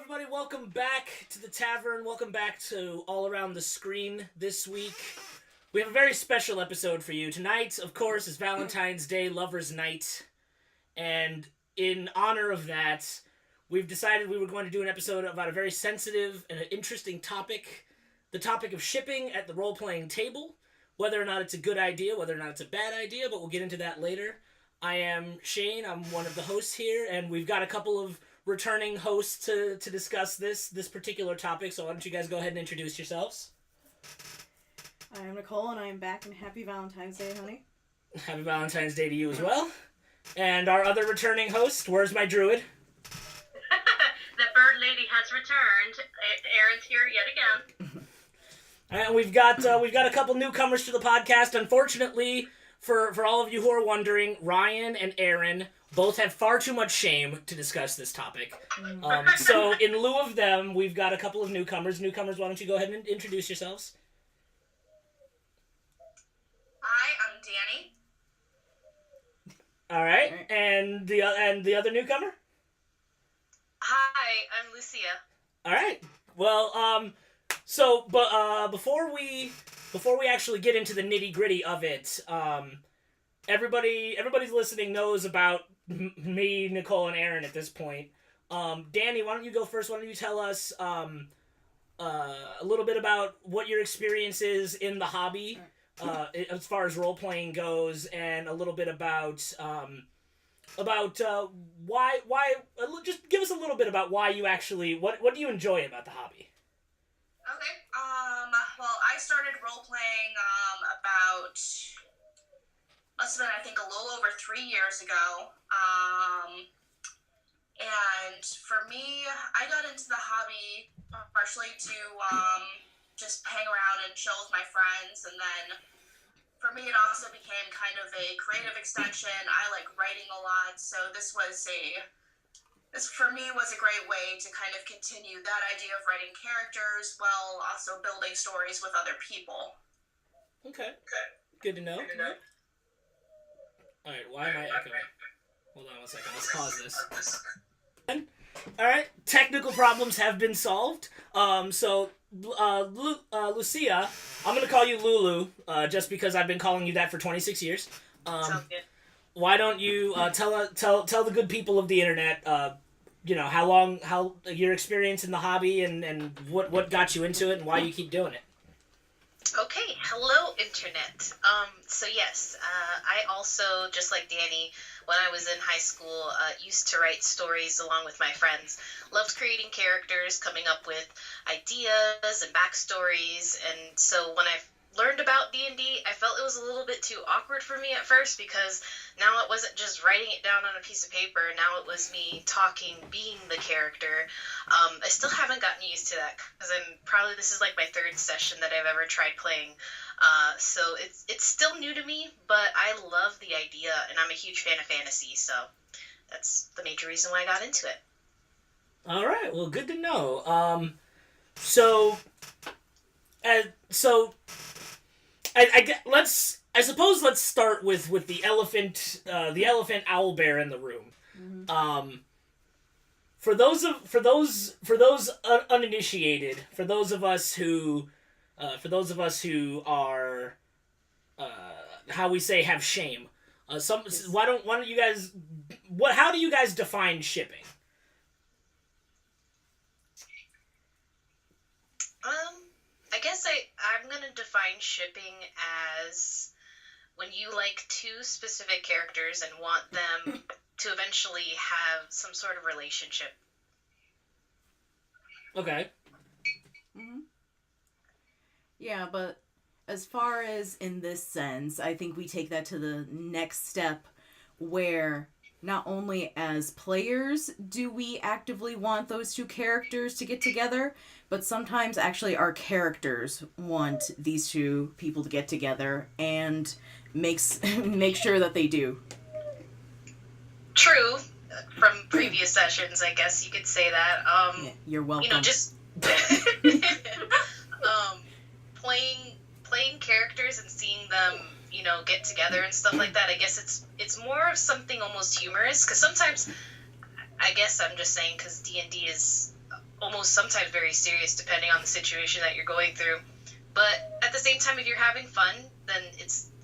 everybody. Welcome back to the tavern. Welcome back to All Around the Screen this week. We have a very special episode for you. Tonight, of course, is Valentine's Day, Lover's Night. And in honor of that, we've decided we were going to do an episode about a very sensitive and interesting topic. The topic of shipping at the role-playing table. Whether or not it's a good idea, whether or not it's a bad idea, but we'll get into that later. I am Shane. I'm one of the hosts here, and we've got a couple of returning hosts to discuss this particular topic, so why don't you guys go ahead and introduce yourselves? I am Nicole, and I am back, and happy Valentine's Day, honey. Happy Valentine's Day to you as well. And our other returning host, where's my druid? The bird lady has returned. Erin's here yet again. And we've got a couple newcomers to the podcast. Unfortunately, for all of you who are wondering, Ryan and Erin both have far too much shame to discuss this topic. So in lieu of them, we've got a couple of newcomers. Newcomers, why don't you go ahead and introduce yourselves? Hi, I'm Dani. All right, and the other newcomer. Hi, I'm Lucia. All right. Well, but before we actually get into the nitty gritty of it, everybody's listening knows about me, Nicole, and Erin at this point. Dani, why don't you go first? Why don't you tell us a little bit about what your experience is in the hobby, as far as role playing goes, and a little bit about why just give us a little bit about why you actually what do you enjoy about the hobby? Okay. Well, I started role-playing, about, must have been, I think, a little over 3 years ago. And for me, I got into the hobby partially to, just hang around and chill with my friends. And then for me, it also became kind of a creative extension. I like writing a lot, so this for me was a great way to kind of continue that idea of writing characters while also building stories with other people. Okay. Good to know. Alright, why am I echoing? Hold on one second, let's pause this. Alright, technical problems have been solved. Lucia, I'm gonna call you Lulu, just because I've been calling you that for 26 years. Sounds good. Why don't you tell the good people of the internet, how your experience in the hobby and what got you into it and why you keep doing it. Okay, hello internet. So yes, I also, just like Dani, when I was in high school, used to write stories along with my friends. Loved creating characters, coming up with ideas and backstories, and so when I learned about D&D, I felt it was a little bit too awkward for me at first because now it wasn't just writing it down on a piece of paper, now it was me talking, being the character. I still haven't gotten used to that because this is like my third session that I've ever tried playing. So it's still new to me, but I love the idea and I'm a huge fan of fantasy, so that's the major reason why I got into it. All right, well, good to know. Let's start with the elephant owlbear in the room. Mm-hmm. For those uninitiated, for those of us who are, how we say, have shame. Why don't you guys? How do you guys define shipping? I guess I'm going to define shipping as when you like two specific characters and want them to eventually have some sort of relationship. Okay. Mm-hmm. Yeah, but as far as in this sense, I think we take that to the next step where not only as players do we actively want those two characters to get together, but sometimes actually our characters want these two people to get together and make sure that they do. True. From previous sessions, I guess you could say that. Yeah, you're welcome. Just playing characters and seeing them, get together and stuff like that. I guess it's more of something almost humorous, because sometimes I guess I'm just saying because D&D is almost sometimes very serious depending on the situation that you're going through. But at the same time, if you're having fun, then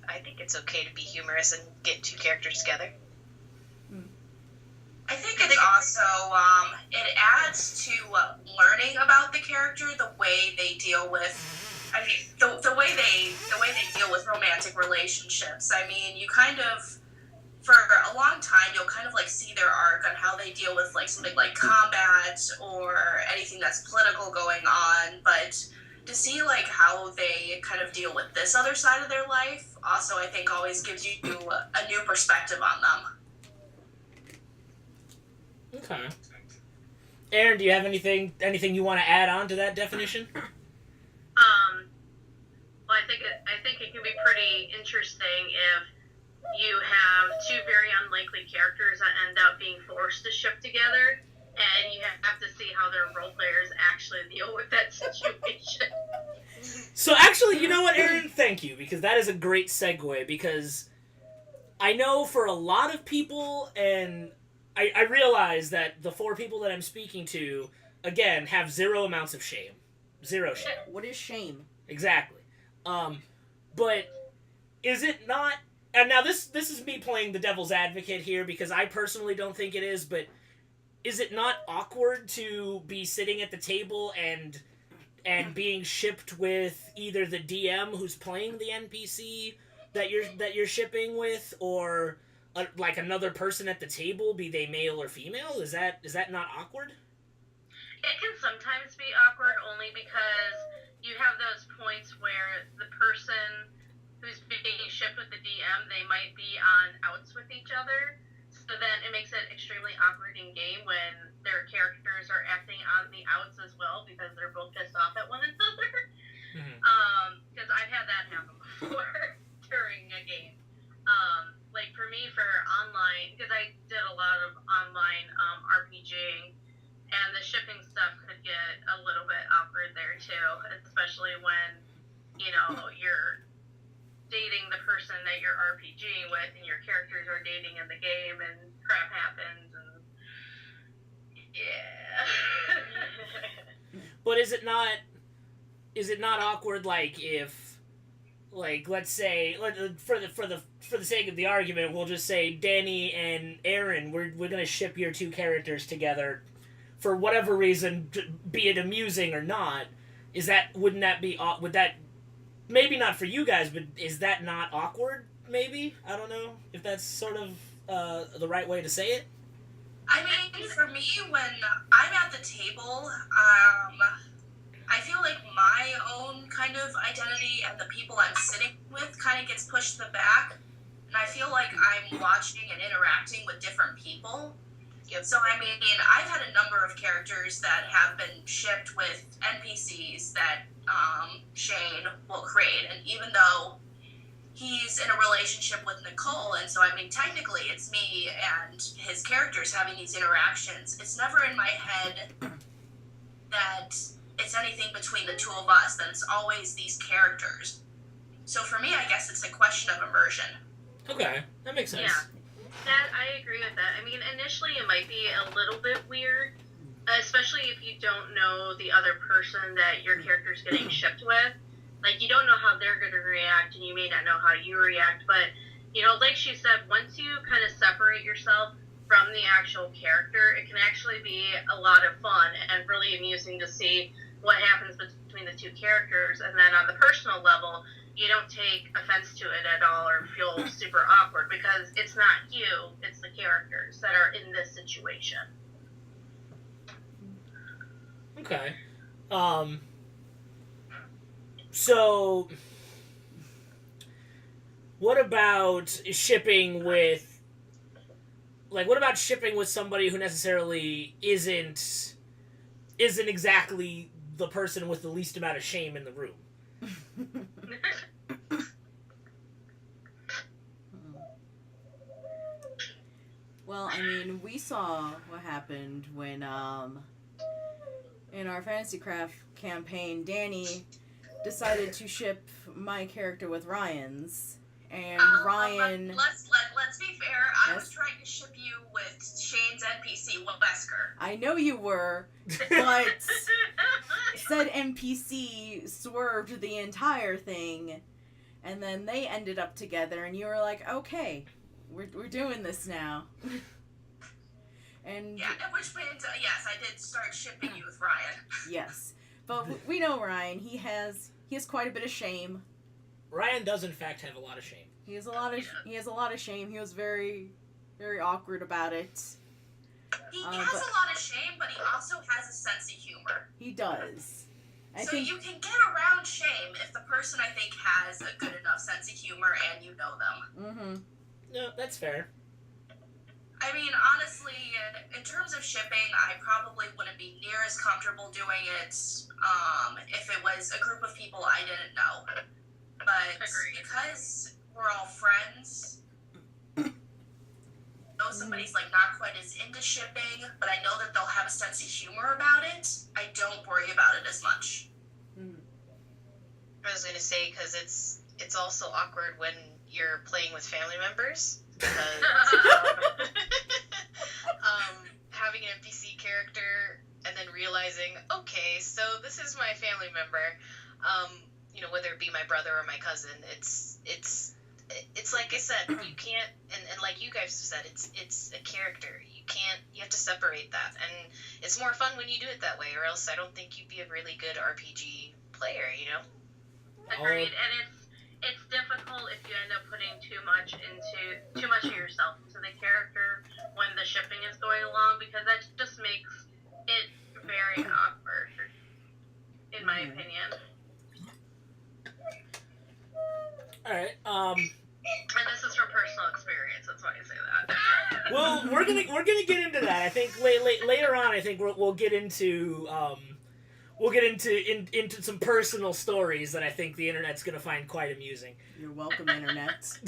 I think it's okay to be humorous and get two characters together. I think it's also, it adds to learning about the character, the way they deal with, I mean, the way they deal with romantic relationships. I mean, you kind of, for a long time, you'll kind of like see their arc on how they deal with like something like combat or anything that's political going on, but to see like how they kind of deal with this other side of their life also, I think, always gives you a new perspective on them. Okay. Erin, do you have anything you want to add on to that definition? Well, I think it can be pretty interesting if you have two very unlikely characters that end up being forced to ship together, and you have to see how their role players actually deal with that situation. So actually, you know what, Erin? Thank you, because that is a great segue, because I know for a lot of people, and I realize that the four people that I'm speaking to, again, have zero amounts of shame. Zero shame. What is shame? Exactly. But is it not... And now this is me playing the devil's advocate here, because I personally don't think it is, but is it not awkward to be sitting at the table and being shipped with either the DM who's playing the NPC that you're shipping with, or like another person at the table, be they male or female? Is that not awkward? It can sometimes be awkward only because you have those points where the person who's being shipped with the DM, they might be on outs with each other. So then it makes it extremely awkward in game when their characters are acting on the outs as well because they're both pissed off at one another. Because I've had that happen before during a game. Like for me, for online, because I did a lot of online RPGing, and the shipping stuff could get a little bit awkward there too, especially when, you know, you're dating the person that you're RPGing with and your characters are dating in the game and crap happens and yeah. But is it not awkward, like, if, like, let's say, for the sake of the argument, we'll just say Dani and Erin, we're gonna ship your two characters together for whatever reason, be it amusing or not. Would that, maybe not for you guys, but is that not awkward, maybe? I don't know if that's sort of the right way to say it. I mean, for me, when I'm at the table, I feel like my own kind of identity and the people I'm sitting with kind of gets pushed to the back. And I feel like I'm watching and interacting with different people. So, I mean, I've had a number of characters that have been shipped with NPCs that Shane will create. And even though he's in a relationship with Nicole, and so, I mean, technically it's me and his characters having these interactions, it's never in my head that it's anything between the two of us, that it's always these characters. So for me, I guess it's a question of immersion. Okay, that makes sense. Yeah. I agree with that. I mean, initially it might be a little bit weird, especially if you don't know the other person that your character's getting shipped with. Like, you don't know how they're going to react, and you may not know how you react, but, you know, like she said, once you kind of separate yourself from the actual character, it can actually be a lot of fun and really amusing to see what happens between the two characters, and then on the personal level, you don't take offense to it at all or feel super awkward because it's not you, it's the characters that are in this situation. Okay. So what about shipping with somebody who necessarily isn't exactly the person with the least amount of shame in the room? Well, I mean, we saw what happened when, in our Fantasy Craft campaign, Dani decided to ship my character with Ryan's, and Ryan... Let's be fair. I was trying to ship you with Shane's NPC, Wesker. I know you were, but said NPC swerved the entire thing, and then they ended up together, and you were like, okay, we're doing this now. And yeah, at which point, yes, I did start shipping you with Ryan. Yes, but we know Ryan. He has quite a bit of shame. Ryan does in fact have a lot of shame. He has a lot of shame. He was very, very awkward about it. He has a lot of shame, but he also has a sense of humor. He does. I so think you can get around shame if the person, I think, has a good enough sense of humor and you know them. Mm-hmm. No, that's fair. I mean, honestly, in terms of shipping, I probably wouldn't be near as comfortable doing it if it was a group of people I didn't know. But Agreed. Because we're all friends, know somebody's like not quite as into shipping, but I know that they'll have a sense of humor about it, I don't worry about it as much. I was going to say, because it's also awkward when you're playing with family members. Because having an NPC character and then realizing, okay, so this is my family member, whether it be my brother or my cousin, it's like I said, you can't, and like you guys have said, it's a character. You have to separate that, and it's more fun when you do it that way, or else I don't think you'd be a really good RPG player, Agreed, and it's difficult if you end up putting too much of yourself into the character when the shipping is going along, because that just makes it very awkward, in my opinion. All right. And this is from personal experience. That's why I say that. Well, we're gonna get into that. I think later on. I think we'll get into into some personal stories that I think the internet's gonna find quite amusing. You're welcome, internet.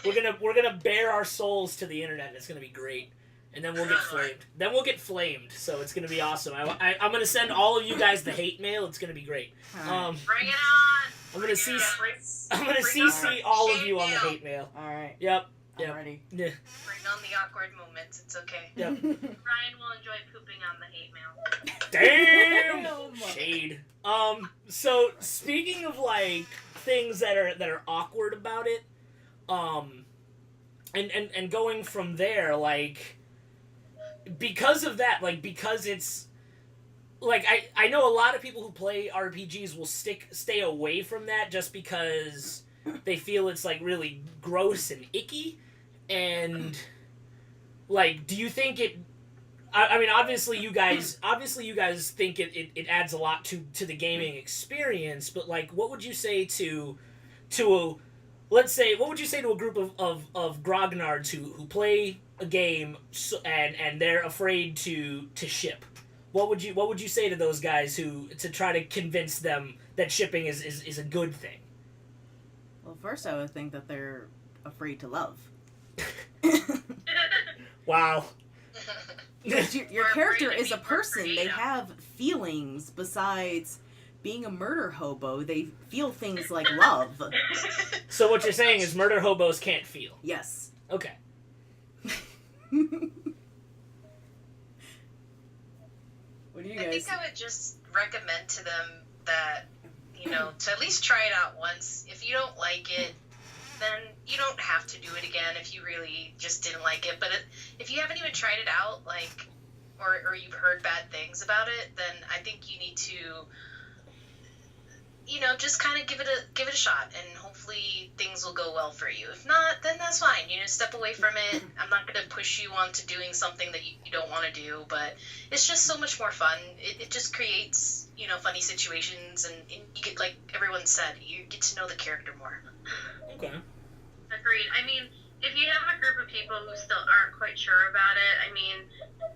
we're gonna bare our souls to the internet. It's gonna be great, and then we'll get flamed. So it's gonna be awesome. I'm gonna send all of you guys the hate mail. It's gonna be great. Bring it on. I'm gonna CC all of you on the hate mail. All right. Yep. I'm ready. Yeah. Bring on the awkward moments. It's okay. Yep. Ryan will enjoy pooping on the hate mail. Damn. Oh my. Shade. So speaking of like things that are awkward about it, and going from there, like because of that, like because it's like I know a lot of people who play RPGs will stay away from that just because they feel it's like really gross and icky, and like do you think it I mean obviously you guys think it adds a lot to the gaming experience, but like what would you say to what would you say to a group of grognards who play a game and they're afraid to ship? What would you say to those guys to try to convince them that shipping is a good thing? Well, first I would think that they're afraid to love. Wow. Because your Or character afraid to is be a person. They creative. have feelings besides being a murder hobo. They feel things like love. So what you're saying is murder hobos can't feel. Yes. Okay. What do you I guys? think I would just recommend to them that, to at least try it out once. If you don't like it, then you don't have to do it again if you really just didn't like it. But if you haven't even tried it out, like, or you've heard bad things about it, then I think you need to, just kind of give it a shot, and hopefully things will go well for you. If not, then that's fine. Step away from it. I'm not going to push you onto doing something that you don't want to do, but it's just so much more fun. It just creates, funny situations, and you get, like everyone said, you get to know the character more. Okay. Agreed. I mean, if you have a group of people who still aren't quite sure about it, I mean,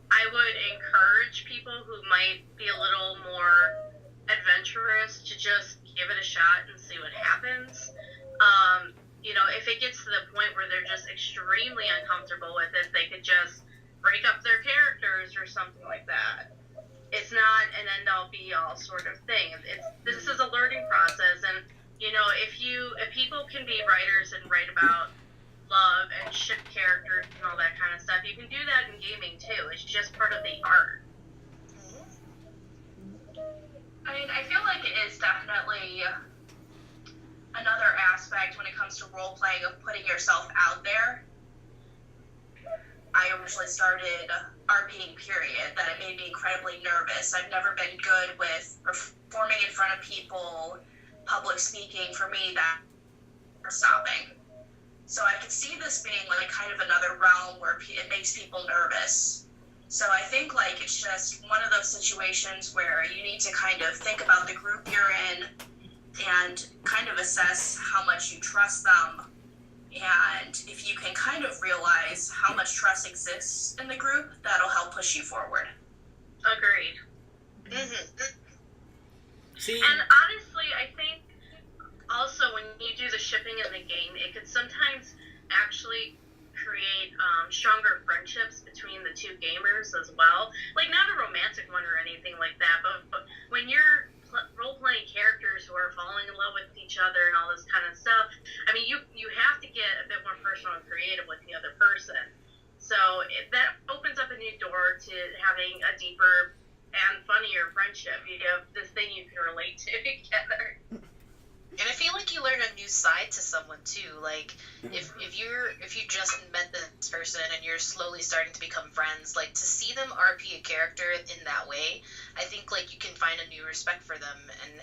I would encourage people who might be a little more adventurous to just give it a shot and see what happens. If it gets to the point where they're just extremely uncomfortable with it, they could just break up their characters or something like that. It's not an end-all be-all sort of thing. This is a learning process, and if people can be writers and write about love and ship characters and all that kind of stuff. You can do that in gaming too. It's just part of the art. I mean, I feel like it is definitely another aspect when it comes to role playing of putting yourself out there. I originally started RPing, period, that it made me incredibly nervous. I've never been good with performing in front of people, public speaking. For me, that stopping. So I could see this being like kind of another realm where it makes people nervous. So I think like it's just one of those situations where you need to kind of think about the group you're in and kind of assess how much you trust them. And if you can kind of realize how much trust exists in the group, that'll help push you forward. Agreed. See, And honestly, I think also when you do the shipping in the game, it could sometimes actually create stronger friendships between the two gamers as well. Like, not a romantic one or anything like that, but when you're role-playing characters who are falling in love with each other and all this kind of stuff, I mean, you have to get a bit more personal and creative with the other person. So that opens up a new door to having a deeper and funnier friendship. You have this thing you can relate to together. And I feel like you learn a new side to someone too. Like if you just met this person and you're slowly starting to become friends, like to see them RP a character in that way, I think like you can find a new respect for them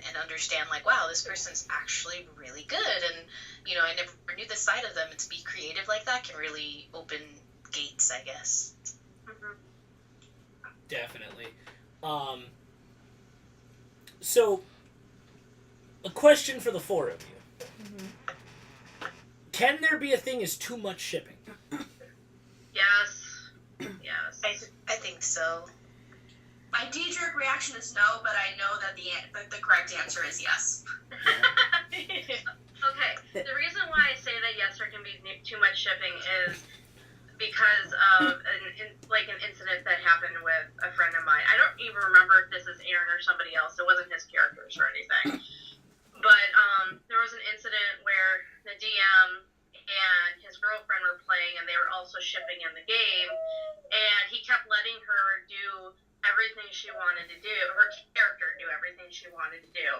and understand like, wow, this person's actually really good, and you know, I never knew this side of them, and to be creative like that can really open gates, I guess. definitely. So, a question for the four of you. Can there be a thing as too much shipping? Yes. Yes. I think so. My knee-jerk reaction is no, but I know that the correct answer is yes. Okay, the reason why I say that yes, there can be too much shipping is because of an incident that happened with a friend of mine. I don't even remember if this is Erin or somebody else. It wasn't his characters or anything. But there was an incident where the DM and his girlfriend were playing, and they were also shipping in the game, and he kept letting her do everything she wanted to do, her character do everything she wanted to do,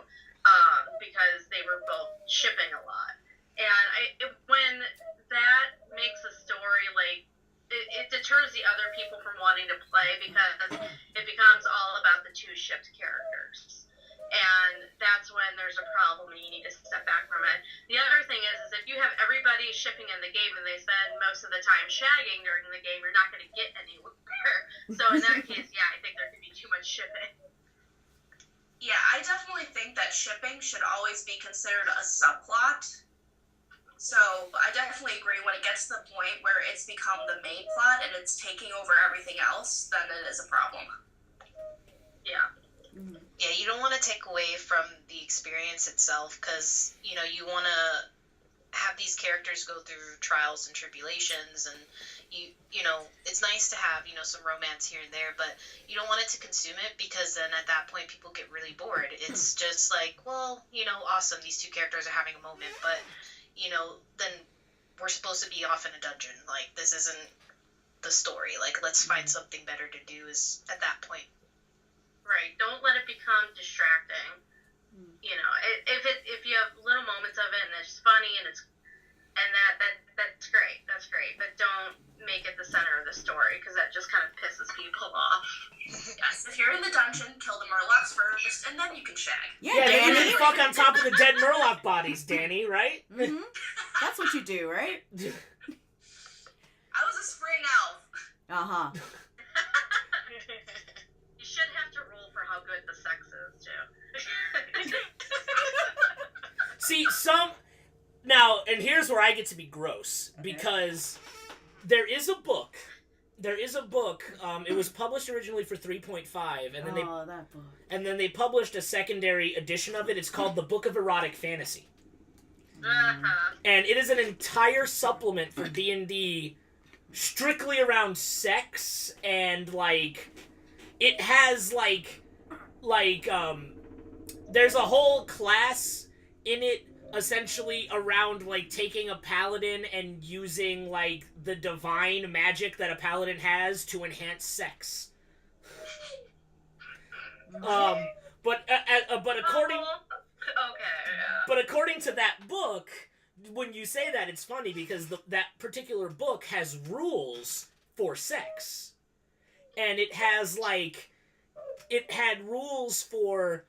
because they were both shipping a lot. And when that makes a story, like, it deters the other people from wanting to play, because it becomes all about the two shipped characters. And that's when there's a problem and you need to step back from it. The other thing is if you have everybody shipping in the game and they spend most of the time shagging during the game, you're not going to get anywhere. So in that case, yeah, I think there could be too much shipping. Yeah, I definitely think that shipping should always be considered a subplot. So I definitely agree when it gets to the point where it's become the main plot and it's taking over everything else, then it is a problem. Yeah. Yeah, you don't want to take away from the experience itself, because, you know, you want to have these characters go through trials and tribulations, and you know, it's nice to have, you know, some romance here and there, but you don't want it to consume it, because then at that point people get really bored. It's just like, well, you know, awesome, these two characters are having a moment, but, you know, then we're supposed to be off in a dungeon. Like, this isn't the story. Like, let's find something better to do is at that point. Right. Don't let it become distracting. You know, if you have little moments of it and it's funny and that's great. That's great. But don't make it the center of the story, because that just kind of pisses people off. Yes, if you're in the dungeon, kill the Murlocs first, and then you can shag. Yeah, then Dani. you fuck on top of the dead Murloc bodies, Dani, right? That's what you do, right? I was a spring elf. Uh-huh. You should have to roll for how good the sex is, too. See, now, and here's where I get to be gross, because there is a book. It was published originally for 3.5, and then that book. and then they published a secondary edition of it. It's called The Book of Erotic Fantasy. And it is an entire supplement for D&D strictly around sex, and like it has like there's a whole class in it essentially around, like, taking a paladin and using, like, the divine magic that a paladin has to enhance sex. But according... Okay, yeah. But according to that book, when you say that, it's funny because that particular book has rules for sex. And it has, like... It had rules for,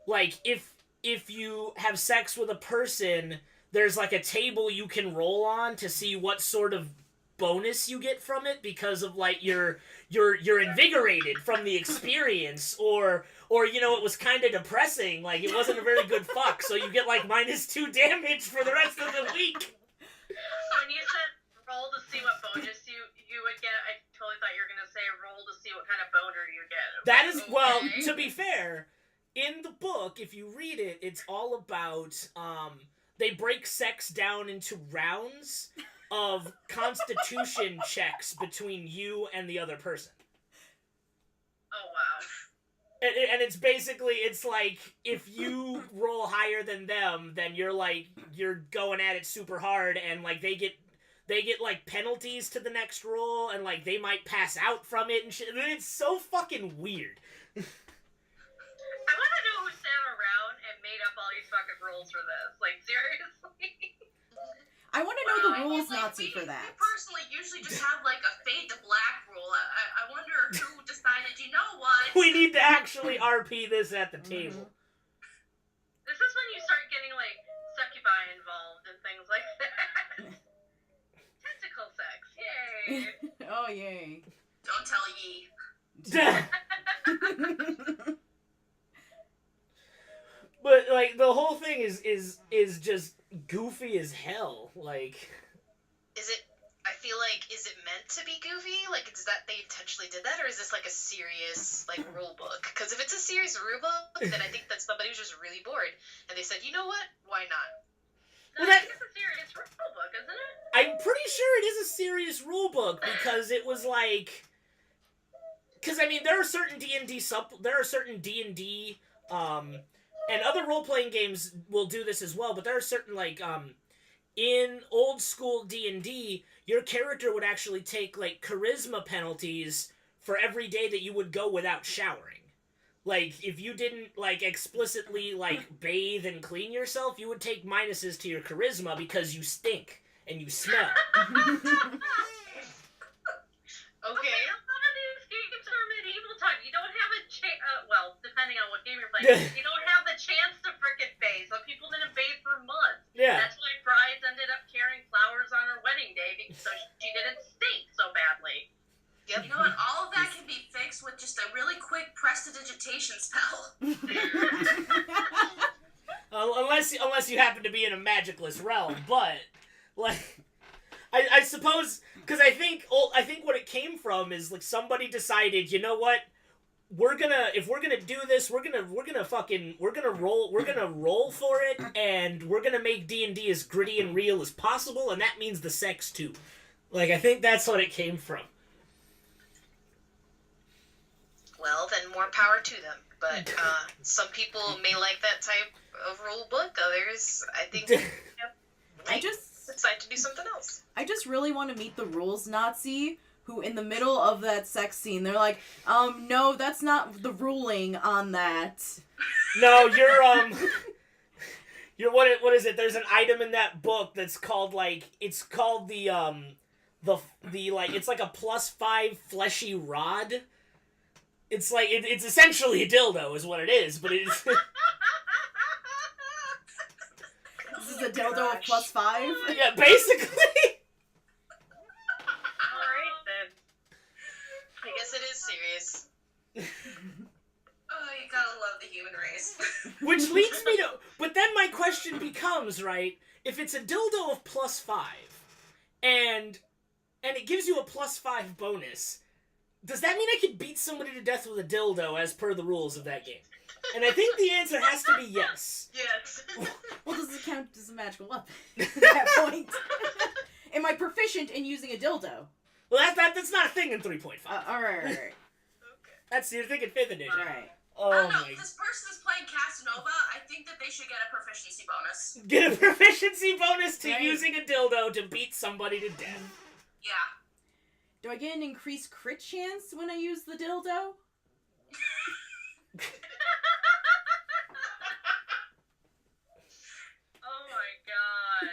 like, if you have sex with a person, there's, like, a table you can roll on to see what sort of bonus you get from it because of, like, you're invigorated from the experience, or you know, it was kind of depressing, like, it wasn't a very good fuck, so you get, like, -2 damage for the rest of the week. When you said roll to see what bonus you would get, I totally thought you were going to say roll to see what kind of boner you get. That is, well, to be fair, in the book, if you read it, it's all about, they break sex down into rounds of constitution checks between you and the other person. Oh, wow. And it's basically, it's like, if you roll higher than them, then you're going at it super hard, and, like, they get, like, penalties to the next roll, and, like, they might pass out from it and shit. It's so fucking weird. I want to know who sat around and made up all these fucking rules for this. Like, seriously? I want to know the rules Nazi for that. We personally usually just have, like, a fade to black rule. I wonder who decided, you know what? We need to actually RP this at the table. This is when you start getting, like, succubi involved and things like that. Tentacle sex, yay! Oh, yay. Don't tell ye. But, like, the whole thing is just goofy as hell. Like, I feel like, is it meant to be goofy? Like, is that they intentionally did that, or is this, like, a serious, like, rule book? Because if it's a serious rule book, then I think that somebody was just really bored, and they said, you know what? Why not? No, I think it's a serious rule book, isn't it? I'm pretty sure it is a serious rule book, because it was like... Because, I mean, there are certain D&D and other role-playing games will do this as well, but there are certain, like, in old-school D&D, your character would actually take, like, charisma penalties for every day that you would go without showering. Like, if you didn't, like, explicitly, like, bathe and clean yourself, you would take minuses to your charisma because you stink and you smell. Okay, some of these games are medieval time. You don't have a chance, well, depending on what game you're playing, you don't have the chance to frickin' bathe. Some people didn't bathe for months. Yeah. That's why brides ended up carrying flowers on her wedding day, because so she didn't stink so badly. Yep. You know what? All of that can be fixed with just a really quick prestidigitation spell. Unless you happen to be in a magicless realm, but, like... I suppose, because I think what it came from is, like, somebody decided, you know what, if we're gonna do this, we're gonna roll for it, and we're gonna make D&D as gritty and real as possible, and that means the sex too. Like, I think that's what it came from. Well, then more power to them. But some people may like that type of rule book. Others, I think, decide to do something else. I just really want to meet the rules Nazi who, in the middle of that sex scene, they're like, no, that's not the ruling on that. No, you're what is it? There's an item in that book that's called, like, it's called the like, it's like a +5 fleshy rod. It's like, it's essentially a dildo is what it is, but it's... This is a dildo of +5? Yeah, basically! Alright, then. I guess it is serious. Oh, you gotta love the human race. Which leads me to... But then my question becomes, right, if it's a dildo of +5, and it gives you a +5 bonus, does that mean I could beat somebody to death with a dildo as per the rules of that game? And I think the answer has to be yes. Yes. Well, does it count as a magical weapon at that point? Am I proficient in using a dildo? Well, that's not a thing in 3.5. Alright. Okay. That's, you're thinking 5th edition. Alright. Oh I don't know, my... this person is playing Casanova, I think that they should get a proficiency bonus. Get a proficiency bonus to Right. using a dildo to beat somebody to death. Yeah. Do I get an increased crit chance when I use the dildo? Oh my god.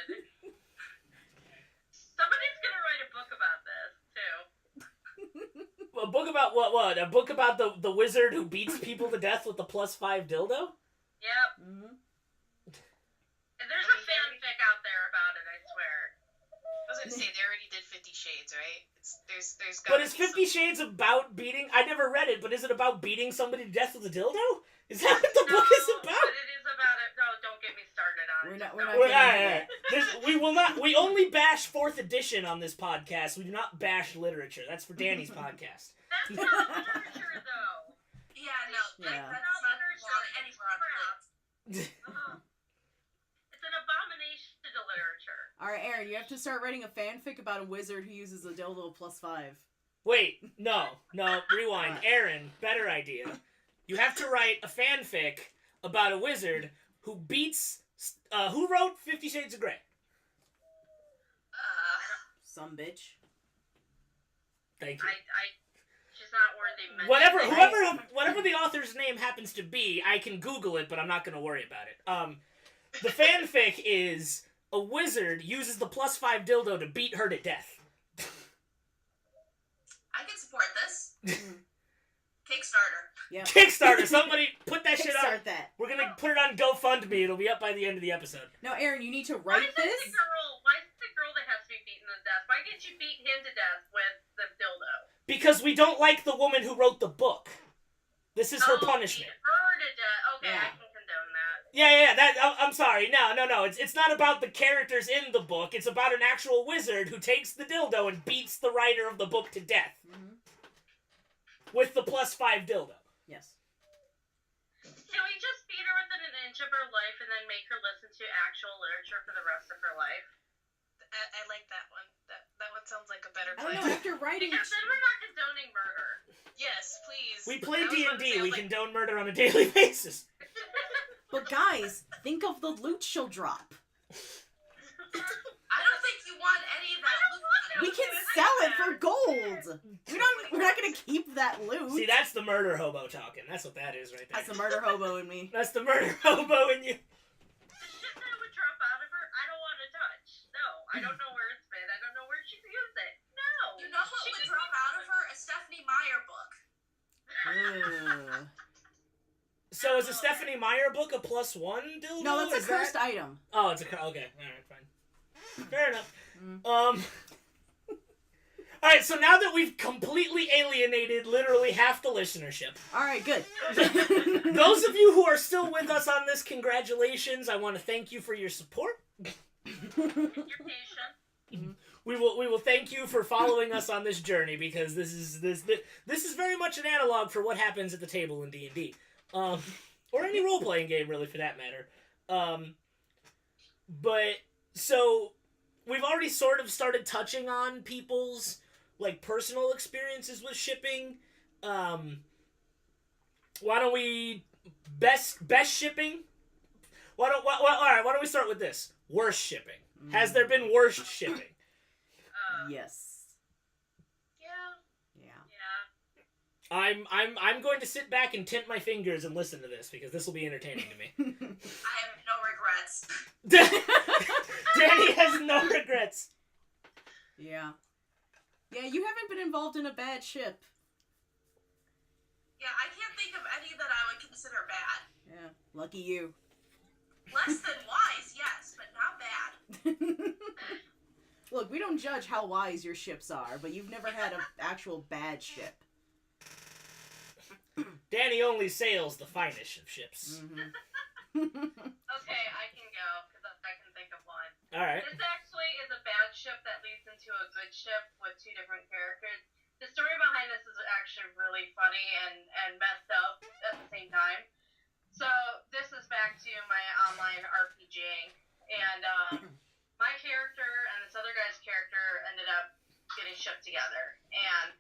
Somebody's gonna write a book about this, too. A book about what? A book about the wizard who beats people to death with the +5 dildo? Yep. Mm-hmm. And there's a fanfic out there about it, I swear. I was gonna say they already did 50 Shades, right? There's But gotta is be 50 Shades about beating... I never read it, but is it about beating somebody to death with a dildo? Is that what the No, book is about? but it is about it. No, don't get me started on it. We're not Well, getting into that. we will not. We only bash 4th edition on this podcast. We do not bash literature. That's for Danny's podcast. That's not literature, though. Yeah, no. Yeah. That's not belong anywhere on the list. Ugh. It's an abomination to literature. Alright, Erin, you have to start writing a fanfic about a wizard who uses a dildo +5. Wait, no, rewind. What? Aaron, better idea. You have to write a fanfic about a wizard who beats. Who wrote 50 Shades of Grey? Some bitch. Thank you. She's not worthy mentioning. Whatever the author's name happens to be, I can Google it, but I'm not going to worry about it. The fanfic is a wizard uses the +5 dildo to beat her to death. I can support this. Kickstarter. Yeah. Kickstarter, somebody put that shit Kickstart up. that. We're going to put it on GoFundMe. It'll be up by the end of the episode. Now, Erin, you need to Why write is it this. Why is it the girl that has to be beaten to death? Why can't you beat him to death with the dildo? Because we don't like the woman who wrote the book. This is her punishment. Beat her to death. Okay, Yeah. I can condone that. Yeah. I'm sorry. No. It's not about the characters in the book. It's about an actual wizard who takes the dildo and beats the writer of the book to death Mm-hmm. with the +5 dildo. Yes. Can we just beat her within an inch of her life and then make her listen to actual literature for the rest of her life? I like that one. That one sounds like a better I plan. don't know, after writing... Because then we're not condoning murder. Yes, please. We play I was about to D&D. say, We like, condone murder on a daily basis. But guys, think of the loot she'll drop. I don't think you want any of that loot. We can sell it for gold. We're not gonna keep that loot. See, that's the murder hobo talking. That's what that is right there. That's the murder hobo in me. That's the murder hobo in you. The shit that would drop out of her, I don't want to touch. No, I don't know where it's been. I don't know where she's used it. No. You know what She would could drop be- out of her? A Stephanie Meyer book. Ugh. So is a Stephanie Meyer book a +1 dildo? No, that's Is a cursed item. Oh, it's a okay. All right, fine. Fair enough. All right. So now that we've completely alienated literally half the listenership, Alright, good. those of you who are still with us on this, congratulations! I want to thank you for your support. You're patient. We will thank you for following us on this journey because this is very much an analog for what happens at the table in D&D, or any role playing game really for that matter. But so we've already sort of started touching on people's like personal experiences with shipping. Why don't we best shipping? Why don't we start with this? Worst shipping. Has there been worst shipping? Yes. Yeah. Yeah. I'm going to sit back and tint my fingers and listen to this because this will be entertaining to me. I have no regrets. Dani has no regrets. Yeah. Yeah, you haven't been involved in a bad ship. Yeah, I can't think of any that I would consider bad. Yeah. Lucky you. Less than wise, yes, but not bad. Look, we don't judge how wise your ships are, but you've never had an actual bad ship. Dani only sails the finest of ships. Mm-hmm. Okay, I can go because I can think of one. All right. This actually is a bad ship that leads into a good ship with two different characters. The story behind this is actually really funny and messed up at the same time. So this is back to my online RPGing, and my character and this other guy's character ended up getting shipped together, and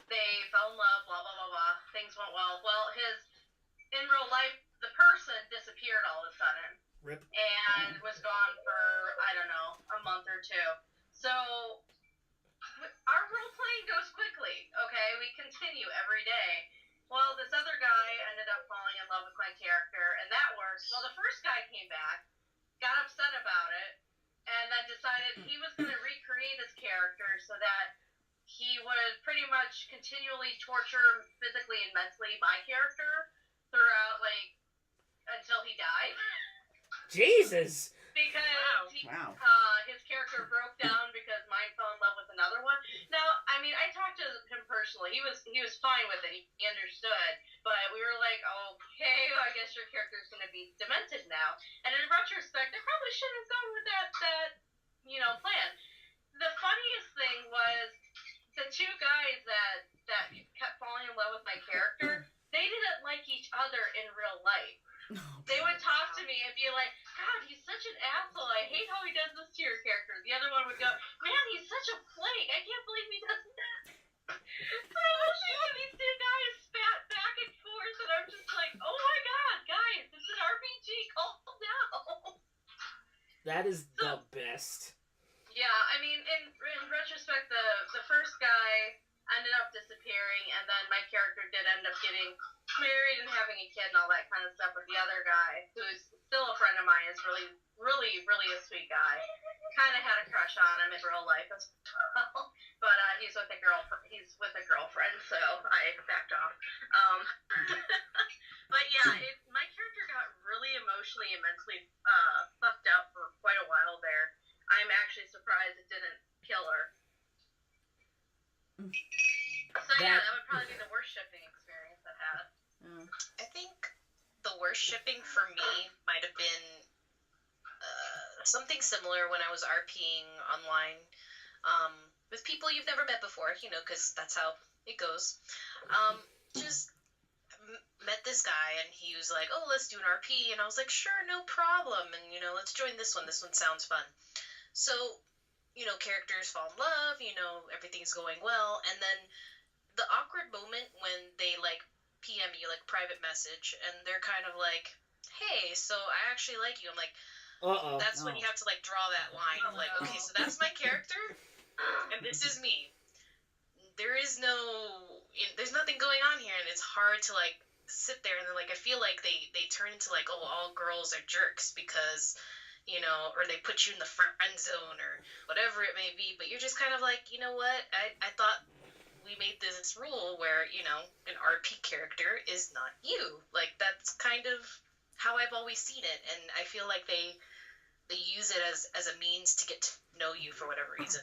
they fell in love. Blah blah blah blah. Things went well. Well, in real life, the person disappeared all of a sudden. Rip. And was gone for, I don't know, a month or two. So our role playing goes quickly, okay? We continue every day. Well, this other guy ended up falling in love with my character, and that worked. Well, the first guy came back, got upset about it, and then decided he was going to recreate his character so that he would pretty much continually torture physically and mentally my character throughout, like, until he died. Jesus. Because his character broke down because mine fell in love with another one. Now, I mean, I talked to him personally. He was fine with it. He understood. But we were like, okay, well, I guess your character's going to be demented now. And in retrospect, I probably shouldn't have gone with that plan. The funniest thing was the two guys that kept falling in love with my character, they didn't like each other in real life. They would talk to me and be like, God, he's such an asshole. I hate how he does this to your character. The other one would go, man, he's such a flake. I can't believe he does that. So I'm listening to these two guys spat back and forth, and I'm just like, oh my God, guys, it's an RPG. Calm down. That is the best. Yeah, I mean, in retrospect, the first guy ended up disappearing, and then my character did end up getting married and having a kid and all that kind of stuff with the other guy, who's still a friend of mine, is really, really, really a sweet guy. Kind of had a crush on him in real life as well, but he's with a girlfriend, so I backed off. But yeah, my character got really emotionally and mentally fucked up for quite a while there. I'm actually surprised it didn't kill her. So yeah, that would probably be the worst shipping experience I've had. I think the worst shipping for me might have been something similar when I was RPing online with people you've never met before, because that's how it goes. Just met this guy, and he was like, oh, let's do an RP, and I was like, sure, no problem, and, let's join this one sounds fun. So, characters fall in love, everything's going well, and then the awkward moment when they, like, PM you, like, private message, and they're kind of like, hey, so I actually like you. I'm like, that's when you have to, like, draw that line of, like, okay, so that's my character, and this is me. There's nothing going on here, and it's hard to, like, sit there, and then, like, I feel like they turn into, like, oh, all girls are jerks because, or they put you in the friend zone or whatever it may be, but you're just kind of like, you know what, I thought we made this rule where, an RP character is not you. Like, that's kind of how I've always seen it, and I feel like they use it as a means to get to know you for whatever reason.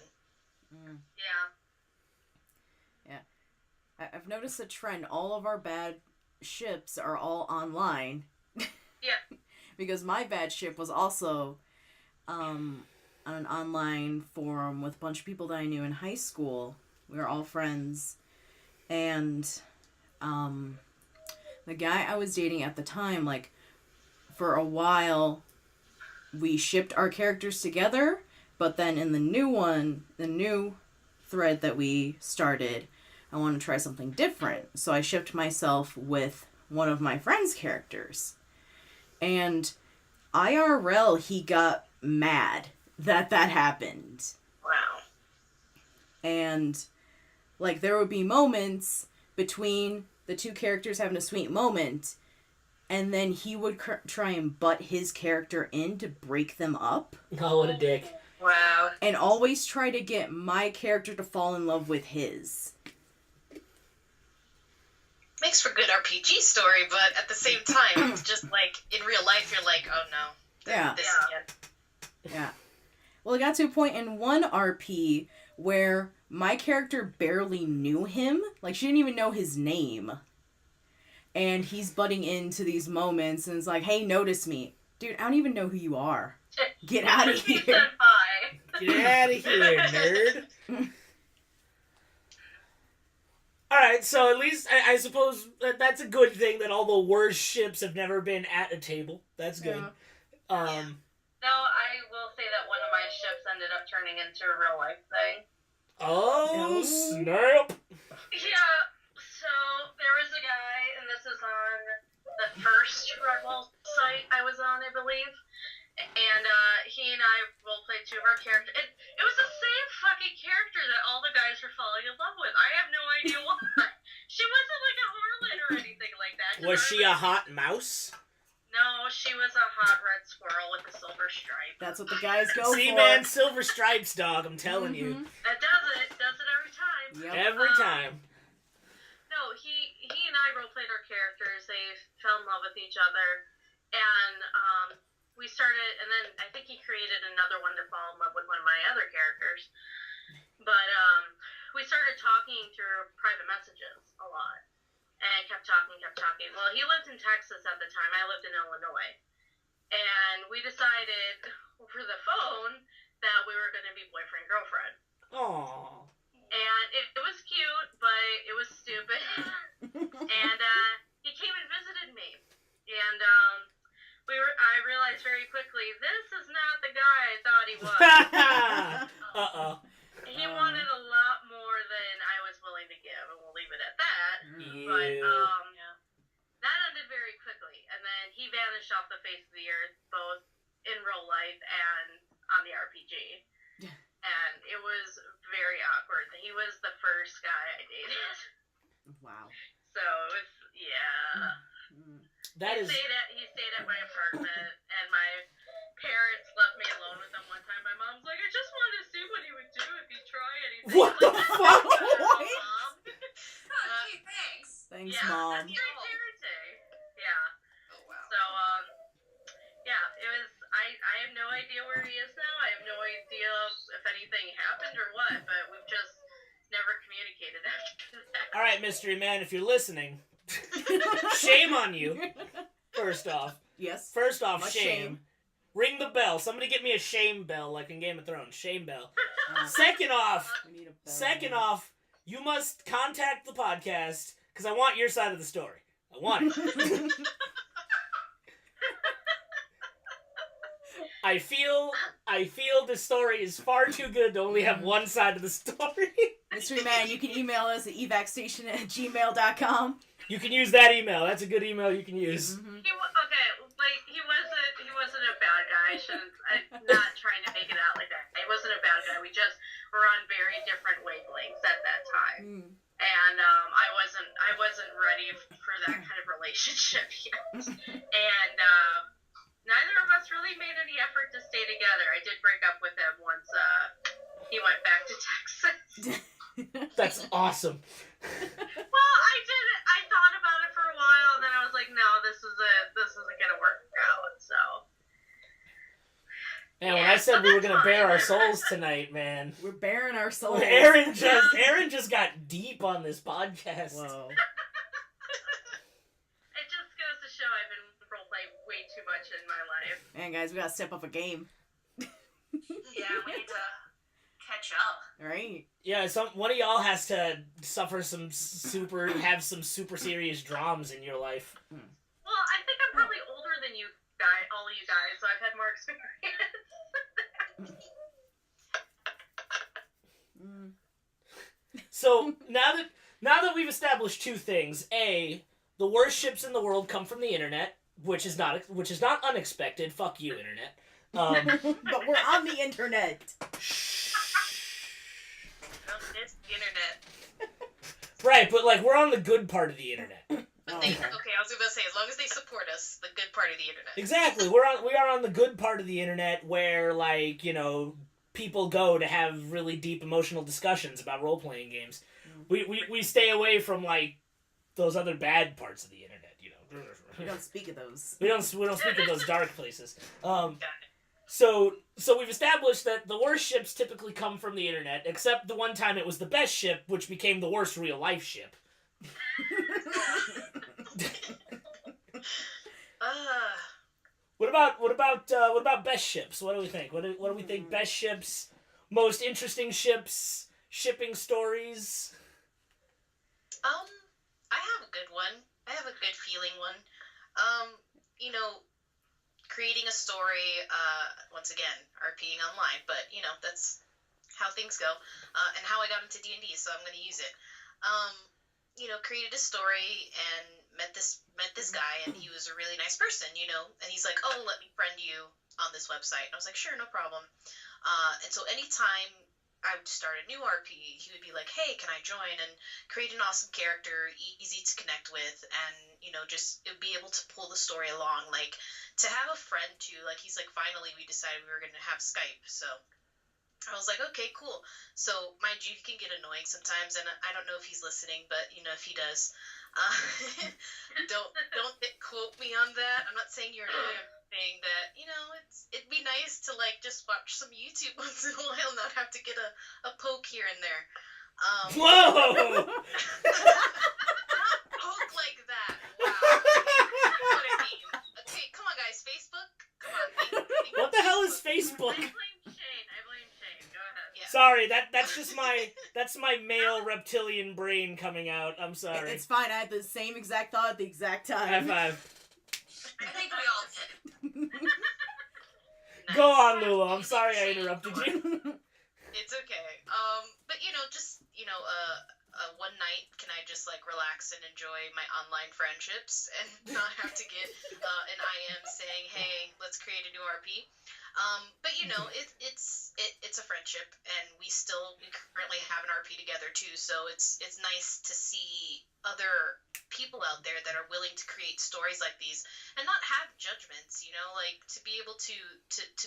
Yeah. I've noticed a trend. All of our bad ships are all online. Yeah. Because my bad ship was also on an online forum with a bunch of people that I knew in high school. We were all friends. And the guy I was dating at the time, like, for a while, we shipped our characters together. But then in the new thread that we started, I wanted to try something different. So I shipped myself with one of my friend's characters. And IRL, he got mad that happened. Wow. And, like, there would be moments between the two characters having a sweet moment, and then he would try and butt his character in to break them up. Oh, what a dick. Wow. And always try to get my character to fall in love with his. Makes for good RPG story, but at the same time, it's just like, in real life, you're like, oh no. Yeah. This again. Yeah. Well, it got to a point in one RP where my character barely knew him. Like, she didn't even know his name. And he's butting into these moments and is like, hey, notice me. Dude, I don't even know who you are. Get out of He here. said hi. Get out of here, nerd. Alright, so at least I suppose that's a good thing that all the worst ships have never been at a table. That's good. Yeah. No, I will say that one of my ships ended up turning into a real life thing. Oh, snap! Yeah, so there was a guy, and this is on the first Rebel site site I was on, I believe. And he and I roleplayed two of our characters. It was the same fucking character that all the guys were falling in love with. I have no idea why. She wasn't like a harlot or anything like that. Was she a hot mouse? No, she was a hot red squirrel with a silver stripe. That's what the guys go See, for. man, silver stripes, dog. I'm telling you, That does it. Does it every time. Yep. every time. No, he and I roleplayed our characters. They fell in love with each other, and we started. And then I think he created another one to fall in love with one of my other characters. But we started talking through private messages a lot, and kept talking. Well, he lived in Texas at the time. I lived in Illinois, and we decided over the phone that we were going to be boyfriend girlfriend. Aww. And it was cute, but it was stupid. And he came and visited me. And I realized very quickly, this is not the guy I thought he was. Uh-oh. He wanted a lot more than I was willing to give, and we'll leave it at that. But that ended very quickly. And then he vanished off the face of the earth, both in real life and on the RPG. And it was very awkward. He was the first guy I dated. Wow. So it was, yeah. He stayed at my apartment, and my parents left me alone with him one time. My mom's like, I just wanted to see what he would do if he tried anything. What the fuck? What? Oh, gee, thanks. Thanks, Yeah, Mom. that's great parenting. Yeah. Oh, wow. So, yeah, it was. I have no idea where he is now. I have no idea if anything happened or what, but we've just never communicated after that. All right, Mystery Man, if you're listening, shame on you. First off, Yes. shame. Much shame. Ring the bell. Somebody get me a shame bell, like in Game of Thrones. Shame bell. Second off, We need a bell. you must contact the podcast because I want your side of the story. I want it. I feel the story is far too good to only have one side of the story. Mystery Man, you can email us at evacstation@gmail.com. You can use that email. That's a good email you can use. He wasn't a bad guy. I'm not trying to make it out like that. He wasn't a bad guy. We just were on very different wavelengths at that time. And I wasn't ready for that kind of relationship yet. And neither of us really made any effort to stay together. I did break up with him once he went back to Texas. That's awesome. Well, I thought about it for a while, and then I was like, no, this isn't gonna work out. So. Man, when I said we were gonna bare our souls tonight, man. We're bearing our souls. Erin just got deep on this podcast. Whoa. It just goes to show I've been roleplaying way too much in my life. Man, guys, we gotta step up a game. Yeah, we need to catch up. Right? Yeah, one of y'all has to have some super serious dramas in your life. Well, I think I'm probably older than you guys, all of you guys, so I've had more experience. So now that we've established two things: A, the worst ships in the world come from the internet, which is not unexpected. Fuck you, internet. But we're on the internet. It's the internet. Right, but like we're on the good part of the internet. But I was gonna say, as long as they support us, the good part of the internet. Exactly, we are on the good part of the internet where, like, you know, people go to have really deep emotional discussions about role playing games. We stay away from like those other bad parts of the internet, you know. We don't speak of those. We don't speak of those dark places. So we've established that the worst ships typically come from the internet, except the one time it was the best ship, which became the worst real life ship. What about best ships? What do we think? What do we think? Best ships, most interesting ships, shipping stories. I have a good one. I have a good feeling one. You know, creating a story. Once again, RPing online, but you know that's how things go, and how I got into D&D. So I'm going to use it. You know, created a story and met this guy, and he was a really nice person, you know. And he's like, oh, let me friend you on this website. And I was like, sure, no problem. And so anytime I would start a new RP, he would be like, hey, can I join and create an awesome character, easy to connect with, and, you know, just be able to pull the story along. Like, to have a friend, too, like, he's like, finally, we decided we were going to have Skype, so I was like, okay, cool. So, mind you, he can get annoying sometimes, and I don't know if he's listening, but, you know, if he does, don't quote me on that. I'm not saying you're annoying. I'm saying that, you know, it'd be nice to, like, just watch some YouTube once in a while, not have to get a poke here and there. Whoa! Poke like that. Wow. That's what I mean. Okay, come on, guys. Facebook? Come on. What the hell is Facebook? I blame Shane. Go ahead. Yeah. Sorry, that's just my male reptilian brain coming out. I'm sorry. It's fine. I had the same exact thought at the exact High time. five. I think we all did. Nice. Go on, Lulu. I'm sorry I interrupted you. It's okay. But you know, just one night, can I just like relax and enjoy my online friendships and not have to get an IM saying, "Hey, let's create a new RP." But you know, it's a friendship, and we currently have an RP together too. So it's nice to see other people out there that are willing to create stories like these and not have judgments. You know, like to be able to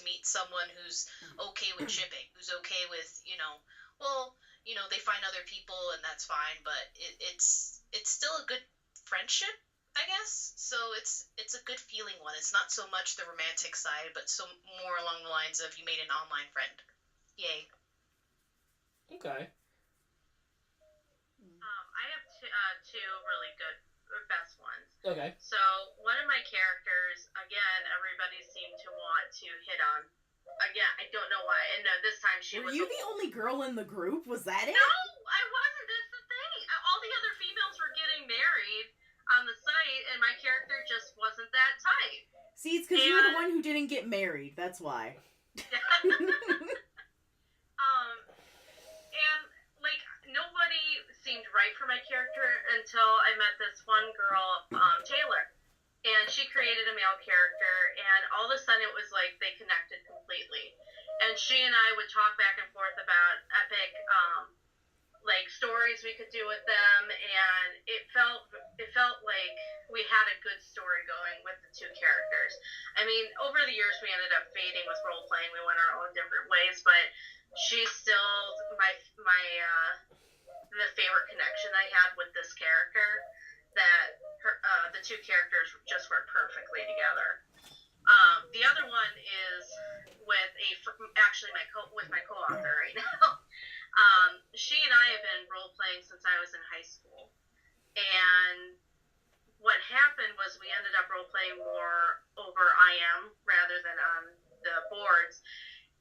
meet someone who's okay with shipping, who's okay with, you know, well, you know, they find other people and that's fine, but it's still a good friendship, I guess. So it's a good feeling one. It's not so much the romantic side, but so more along the lines of you made an online friend. Yay. Okay. I have two really good best ones. Okay. So one of my characters, again, everybody seemed to want to hit on. Again, I don't know why. And this time she Were was. you the only girl in the group? Was that it? No, I wasn't. That's the thing. All the other females were getting married on the site, and my character just wasn't that type. See, it's because you were the one who didn't get married. That's why. And like nobody seemed right for my character until I met this one girl, Taylor. And she created a male character, and all of a sudden it was like they connected completely. And she and I would talk back and forth about epic, like stories we could do with them, and it felt like we had a good story going with the two characters. I mean, over the years we ended up fading with role playing. We went our own different ways, but she's still my the favorite connection I had with this character. That the two characters just work perfectly together. The other one is with with my co-author right now. She and I have been role playing since I was in high school, and what happened was we ended up role playing more over IM rather than on the boards.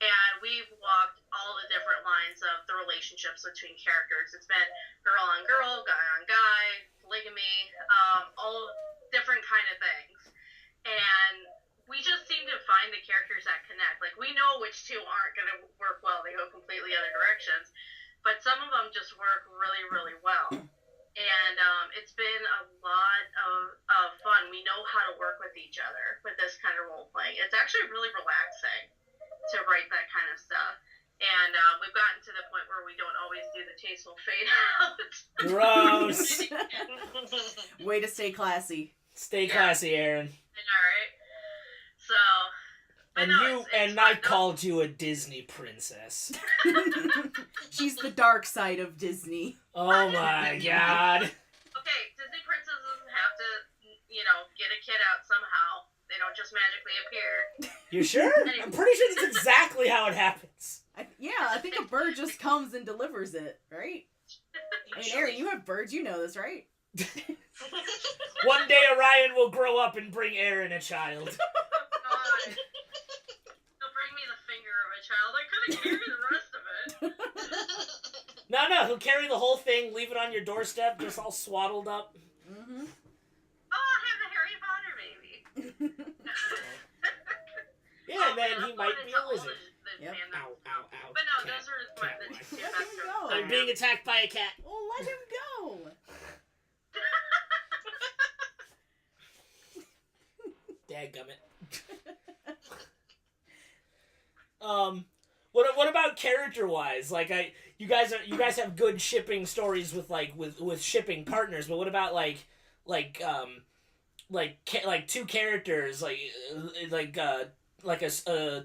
And we've walked all the different lines of the relationships between characters. It's been girl on girl, guy on guy, polygamy, all different kind of things. And we just seem to find the characters that connect. Like, we know which two aren't going to work well. They go completely other directions. But some of them just work really, really well. And it's been a lot of fun. We know how to work with each other with this kind of role playing. It's actually really relaxing to write that kind of stuff. And we've gotten to the point where we don't always do the tasteful fade out. Gross. Way to stay classy. Stay classy, Erin. Alright. So, And I called you a Disney princess. She's the dark side of Disney. Oh my god. Okay, Disney princesses have to, get a kid out somehow. They don't just magically appear. You sure? I'm pretty sure that's exactly how it happens. I think a bird just comes and delivers it, right? I mean, Erin, you have birds, you know this, right? One day Orion will grow up and bring Erin a child. God. He'll bring me the finger of a child. I couldn't carry the rest of it. No, he'll carry the whole thing, leave it on your doorstep, just all swaddled up. Mm-hmm. Oh, I'll have a Harry Potter baby. Yeah, and then he might be a lizard. Yep. Ow, ow, ow. But no, Cat, those are cat the wife. two Let best him jokes. go. I'm being attacked by a cat. Well, let him go. Dadgummit. What about character wise? Like you guys have good shipping stories with with shipping partners, but what about two characters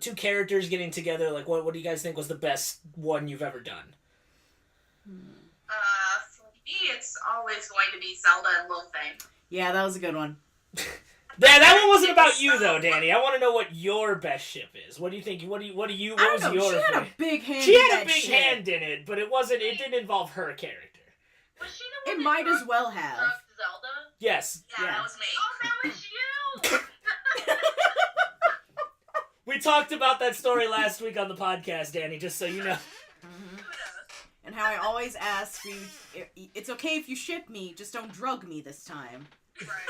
two characters getting together? Like what do you guys think was the best one you've ever done? For me, it's always going to be Zelda and Lilfang. Yeah, that was a good one. That one wasn't about you though, Dani. I want to know what your best ship is. What do you think? What was your? She had a big hand. She had a big hand in it, but it wasn't. It didn't involve her character. Was she the one It that might as well drugged have. Zelda? Yes. Yeah, Yeah. that was me. Oh, that was you! We talked about that story last week on the podcast, Dani. Just so you know. And how I always ask you, it's okay if you ship me, just don't drug me this time. Right.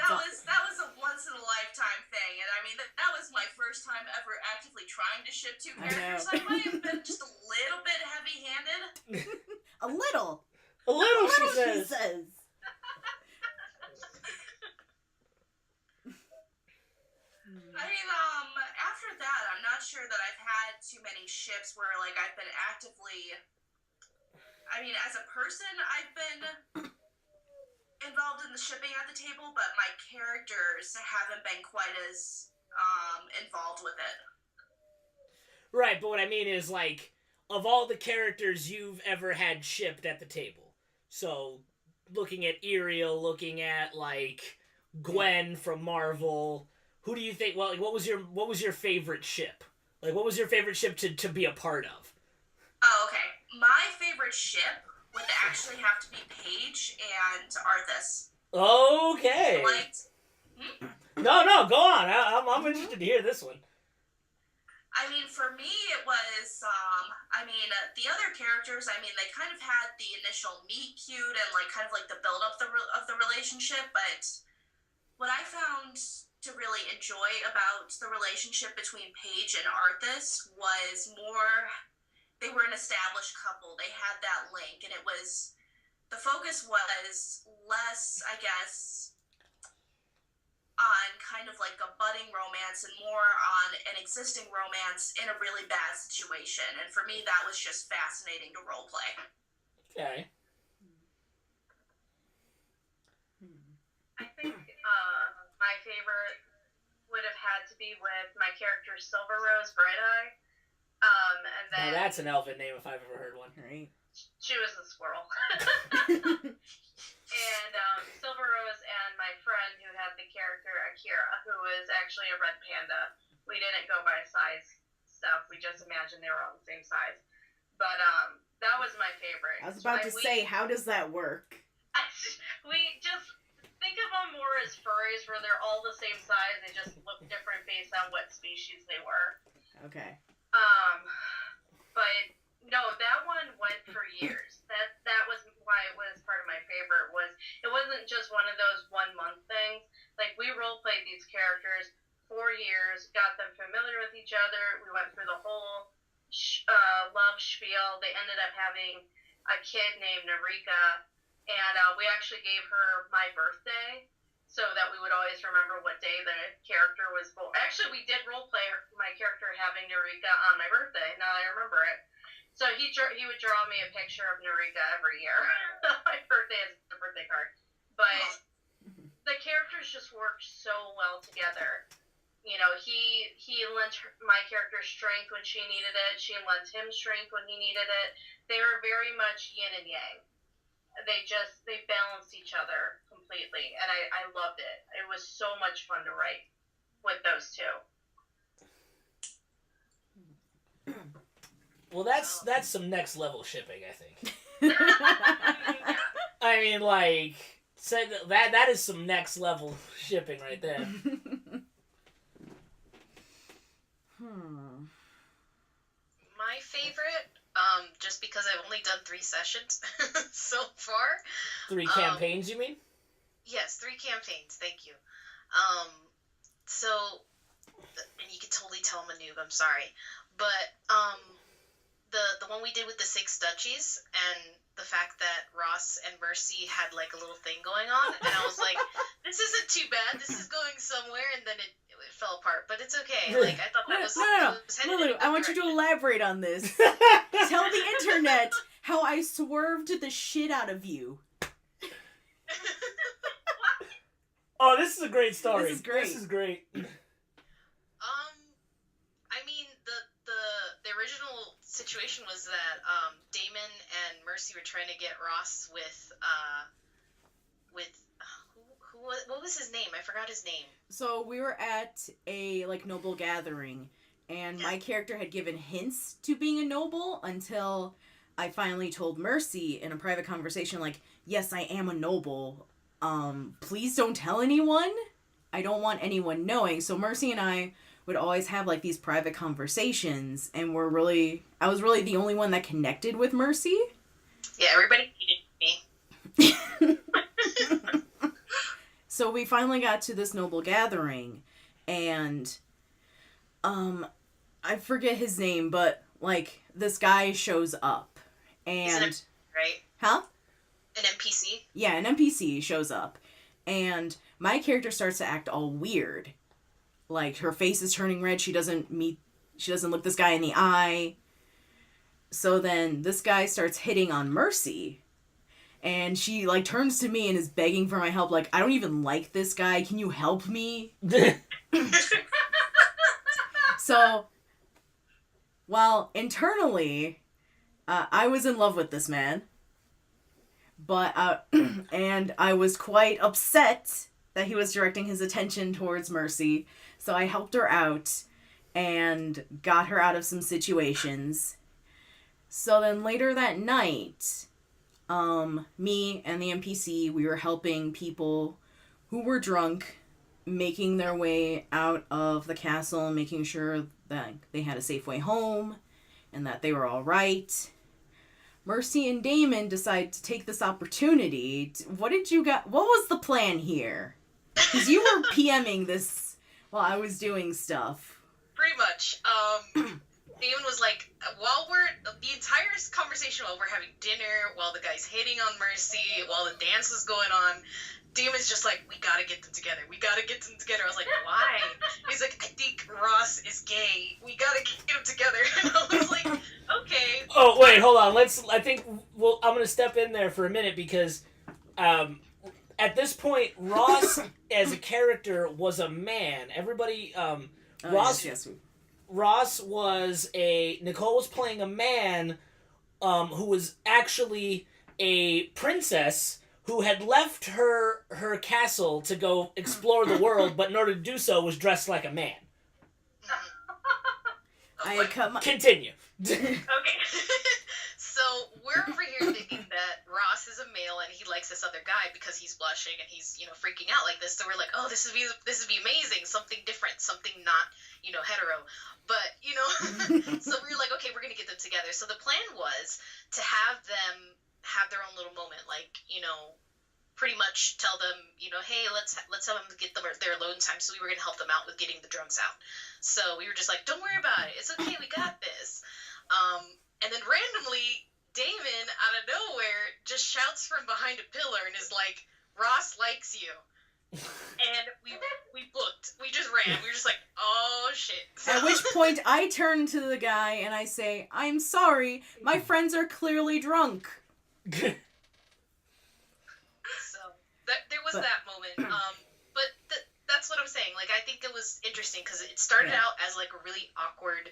That was a once in a lifetime thing, and I mean that was my first time ever actively trying to ship two characters. I might have been just a little bit heavy-handed. A little. A little, she She says. says. I mean, after that, I'm not sure that I've had too many ships where like I've been actively. I mean, as a person, I've been involved in the shipping at the table, but my characters haven't been quite as involved with it. Right, but what I mean is of all the characters you've ever had shipped at the table. So, looking at Ariel, looking at Gwen from Marvel, who do you think? Well, what was your favorite ship? What was your favorite ship to be a part of? Oh, okay. My favorite ship would actually have to be Paige and Arthas. Okay. No, go on. I'm interested to hear this one. I mean, for me, it was, the other characters, they kind of had the initial meet cute and, the build-up of the relationship, but what I found to really enjoy about the relationship between Paige and Arthas was more, they were an established couple, they had that link, and the focus was less, I guess, on kind of a budding romance and more on an existing romance in a really bad situation. And for me, that was just fascinating to roleplay. Okay. I think my favorite would have had to be with my character Silver Rose Bright Eye. And then Now that's an elven name if I've ever heard one. Right. she was a squirrel. And Silver Rose and my friend who had the character Akira, who was actually a red panda. We didn't go by size stuff. We just imagined they were all the same size. But that was my favorite. I was about to say, how does that work? We just think of them more as furries, where they're all the same size. They just look different based on what species they were. Okay. But no, that one went for years. That was why it was part of my favorite. It wasn't just one of those 1 month things. We role played these characters 4 years, got them familiar with each other. We went through the whole love spiel. They ended up having a kid named Narika, and we actually gave her my birthday so that we would always remember what day the character was born. Actually, we did role play my character having Narika on my birthday. Now I remember it. So he would draw me a picture of Narika every year. My birthday is a birthday card. But the characters just worked so well together. You know, he lent my character strength when she needed it. She lent him strength when he needed it. They were very much yin and yang. They balanced each other completely. And I loved it. It was so much fun to write with those two. Well, that's some next level shipping, I think. I mean, that is some next level shipping right there. My favorite, just because I've only done 3 sessions so far. 3 campaigns, you mean? Yes, 3 campaigns. Thank you. And you can totally tell I'm a noob. I'm sorry, but the one we did with the 6 duchies and the fact that Ross and Mercy had like a little thing going on, and I was like, this isn't too bad. This is going somewhere, and then it fell apart. But it's okay. Like I thought that was No. Lulu, I want you to elaborate on this. Tell the internet how I swerved the shit out of you. Oh, this is a great story. This is great. I mean, the original situation was that Damon and Mercy were trying to get Ross with what was his name? I forgot his name. So we were at a like noble gathering, and my character had given hints to being a noble until I finally told Mercy in a private conversation, like, yes, I am a noble. Please don't tell anyone. I don't want anyone knowing. So Mercy and I would always have like these private conversations, and I was really the only one that connected with Mercy. Yeah, everybody hated me. So we finally got to this noble gathering, and I forget his name, but like this guy shows up, and right? Huh? An NPC? Yeah, an NPC shows up, and my character starts to act all weird. Like, her face is turning red, she doesn't look this guy in the eye. So then, this guy starts hitting on Mercy, and she, like, turns to me and is begging for my help, like, I don't even like this guy, can you help me? So, while internally, I was in love with this man, but, and I was quite upset that he was directing his attention towards Mercy, so I helped her out and got her out of some situations. So then later that night, me and the NPC, we were helping people who were drunk, making their way out of the castle and making sure that they had a safe way home and that they were all right. Mercy and Damon decide to take this opportunity. What was the plan here? Because you were PMing this while I was doing stuff. Pretty much. Damon was like, the entire conversation while we're having dinner, while the guy's hitting on Mercy, while the dance was going on, Damon's just like, we gotta get them together. I was like, why? He's like, I think Ross is gay. We gotta get him together. And I was like, okay. Oh, wait, hold on. I'm gonna step in there for a minute because, at this point, Ross as a character was a man. Everybody, Ross was Nicole was playing a man, who was actually a princess who had left her castle to go explore the world, but in order to do so was dressed like a man. Continue. Okay. So we're over here thinking that Ross is a male and he likes this other guy because he's blushing and he's, freaking out like this. So we're like, oh, this would be amazing. Something different, something not, hetero. But, so we were like, okay, we're going to get them together. So the plan was to have them have their own little moment, like, pretty much tell them, hey, let's have them get their alone time. So we were going to help them out with getting the drugs out. So we were just like, don't worry about it. It's okay. We got this. And then randomly, Damon, out of nowhere, just shouts from behind a pillar and is like, Ross likes you. And we booked. We just ran. We were just like, oh, shit. At which point, I turn to the guy and I say, I'm sorry, my friends are clearly drunk. So, there was that moment. But that's what I'm saying. Like, I think it was interesting because it started out as, like, a really awkward,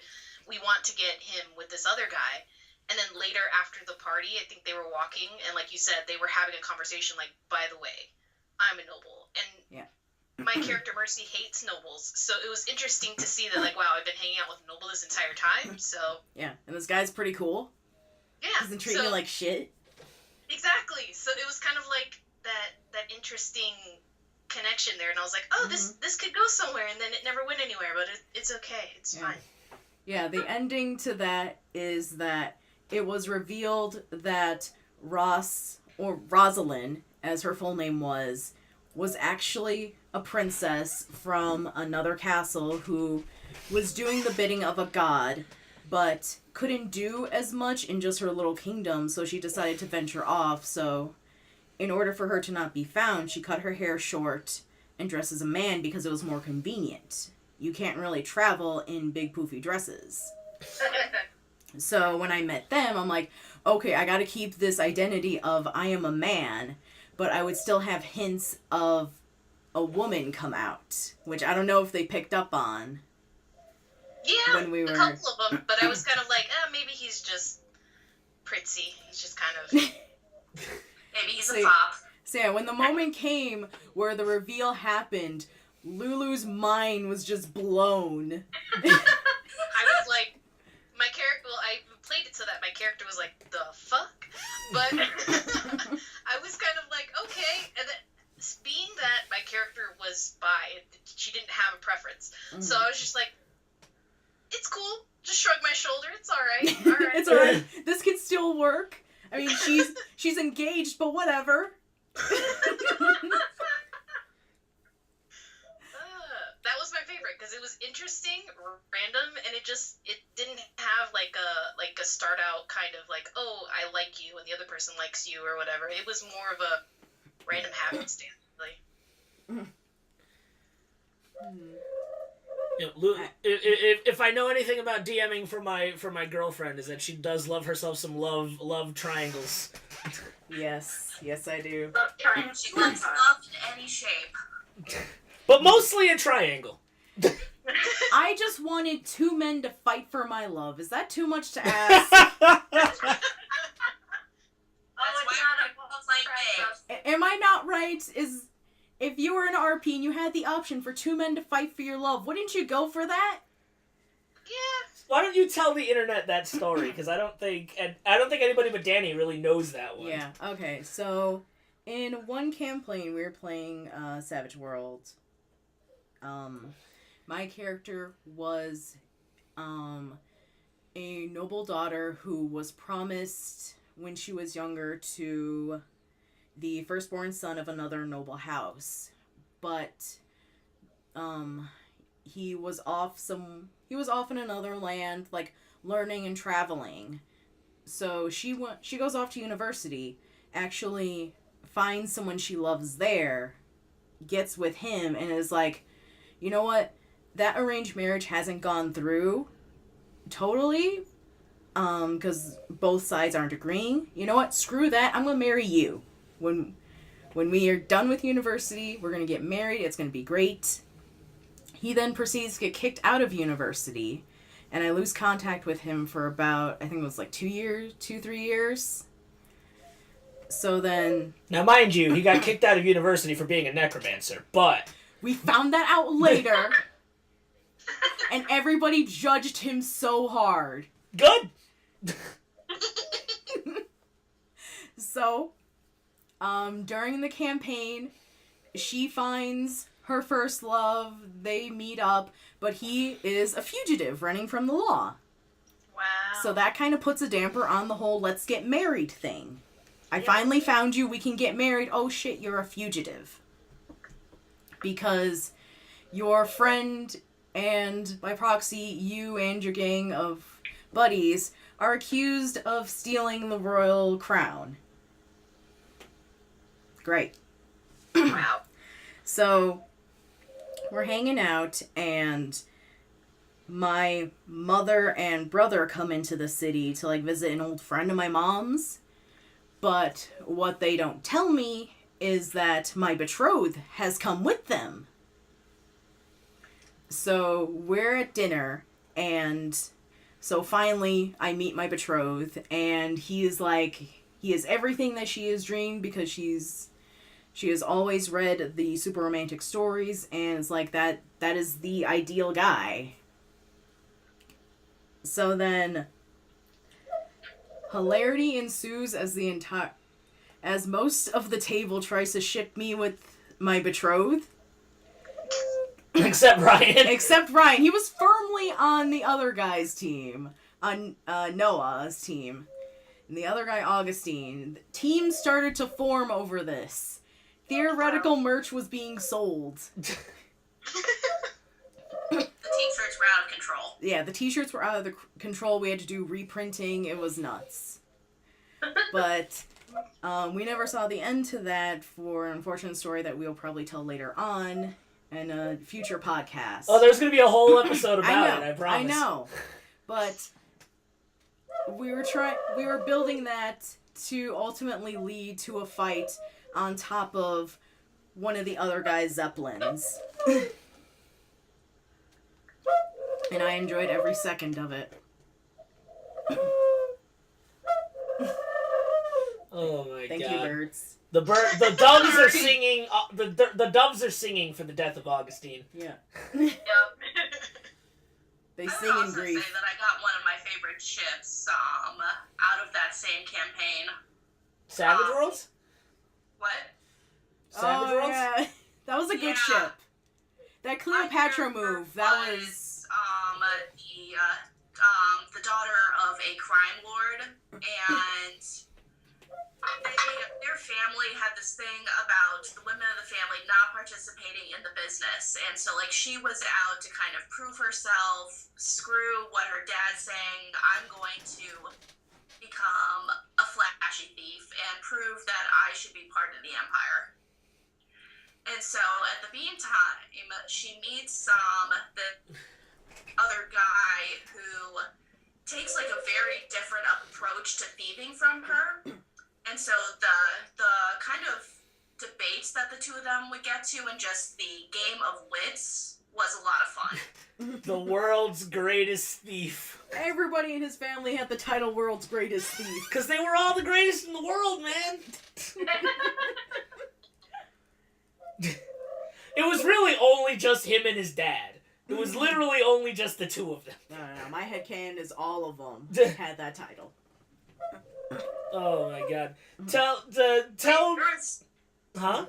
we want to get him with this other guy. And then later, after the party, I think they were walking, and like you said, they were having a conversation like, by the way, I'm a noble. And my character, Mercy, hates nobles. So it was interesting to see that, like, wow, I've been hanging out with a noble this entire time, so... Yeah, and this guy's pretty cool. Yeah. Doesn't treat me like shit. Exactly. So it was kind of like that interesting connection there, and I was like, oh, this could go somewhere, and then it never went anywhere, but it's okay. It's fine. Yeah, the ending to that is that it was revealed that Ross, or Rosalind, as her full name was actually a princess from another castle who was doing the bidding of a god but couldn't do as much in just her little kingdom, so she decided to venture off. So in order for her to not be found, she cut her hair short and dressed as a man because it was more convenient. You can't really travel in big poofy dresses. So when I met them, I'm like, okay, I gotta keep this identity of I am a man, but I would still have hints of a woman come out, which I don't know if they picked up on. Yeah, when we were... a couple of them, but I was kind of like, maybe he's just pretty. He's just kind of... Maybe he's a fop. So yeah, when the moment came where the reveal happened, Lulu's mind was just blown. I was like, my character, well, I played it so that my character was like, the fuck? But I was kind of like, okay, and then, being that my character was bi, she didn't have a preference, so I was just like, it's cool, just shrug my shoulder, it's alright. It's alright, this can still work. I mean, she's engaged, but whatever. That was my favorite because it was interesting, random, and it didn't have like a start out kind of like, oh, I like you and the other person likes you or whatever. It was more of a random happenstance, really. You know, if I know anything about DMing for my girlfriend, is that she does love herself some love triangles. Yes, I do. She likes love in any shape. But mostly a triangle. I just wanted two men to fight for my love. Is that too much to ask? Am I not right? If you were an RP and you had the option for two men to fight for your love, wouldn't you go for that? Yeah. Why don't you tell the internet that story? Because I don't think anybody but Dani really knows that one. Yeah. Okay. So, in one campaign, we were playing Savage World. My character was a noble daughter who was promised when she was younger to the firstborn son of another noble house, but he was off in another land, like learning and traveling. So she goes off to university, actually finds someone she loves there, gets with him, and is like, you know what, that arranged marriage hasn't gone through totally, because both sides aren't agreeing. You know what, screw that, I'm gonna marry you. When we are done with university, we're going to get married. It's going to be great. He then proceeds to get kicked out of university, and I lose contact with him for about, I think it was like 3 years. So then... Now, mind you, he got kicked out of university for being a necromancer, but... We found that out later, and everybody judged him so hard. Good! So... during the campaign, she finds her first love, they meet up, but he is a fugitive running from the law. Wow. So that kind of puts a damper on the whole let's get married thing. I finally found you, we can get married. Oh shit, you're a fugitive. Because your friend and, by proxy, you and your gang of buddies are accused of stealing the royal crown. Great. Wow. So, we're hanging out, and my mother and brother come into the city to, like, visit an old friend of my mom's. But what they don't tell me is that my betrothed has come with them. So, we're at dinner, and so finally I meet my betrothed, and he is everything that she has dreamed because she has always read the super romantic stories, and it's like that is the ideal guy. So then hilarity ensues as most of the table tries to ship me with my betrothed. Except Ryan. Except Ryan. He was firmly on the other guy's team. On Noah's team. And the other guy, Augustine. Teams started to form over this. Theoretical merch was being sold. The t-shirts were out of control. Yeah, the t-shirts were out of the control. We had to do reprinting. It was nuts. But we never saw the end to that for an unfortunate story that we'll probably tell later on in a future podcast. Oh, there's going to be a whole episode about it, I promise. I know. But we were building that to ultimately lead to a fight on top of one of the other guy's Zeppelins. And I enjoyed every second of it. Oh my god! Thank you, birds. The doves are singing. The doves are singing for the death of Augustine. Yeah. Yep. They I sing would in also grief. say that I got one of my favorite ships out of that same campaign. Savage Worlds. What? Savage Worlds. Yeah. That was a good ship. That Cleopatra move. That was the daughter of a crime lord, and their family had this thing about the women of the family not participating in the business, and so like she was out to kind of prove herself. Screw what her dad's saying. I'm going to become a flashy thief and prove that I should be part of the empire. And so at the meantime, she meets the other guy who takes like a very different approach to thieving from her. And so the kind of debates that the two of them would get to and just the game of wits was a lot of fun. The world's greatest thief. everybody in his family had the title World's Greatest Thief. Because they were all the greatest in the world, man. It was really only just him and his dad. It was literally only just the two of them. No. My headcanon is all of them had that title. Oh my god. Tell, huh?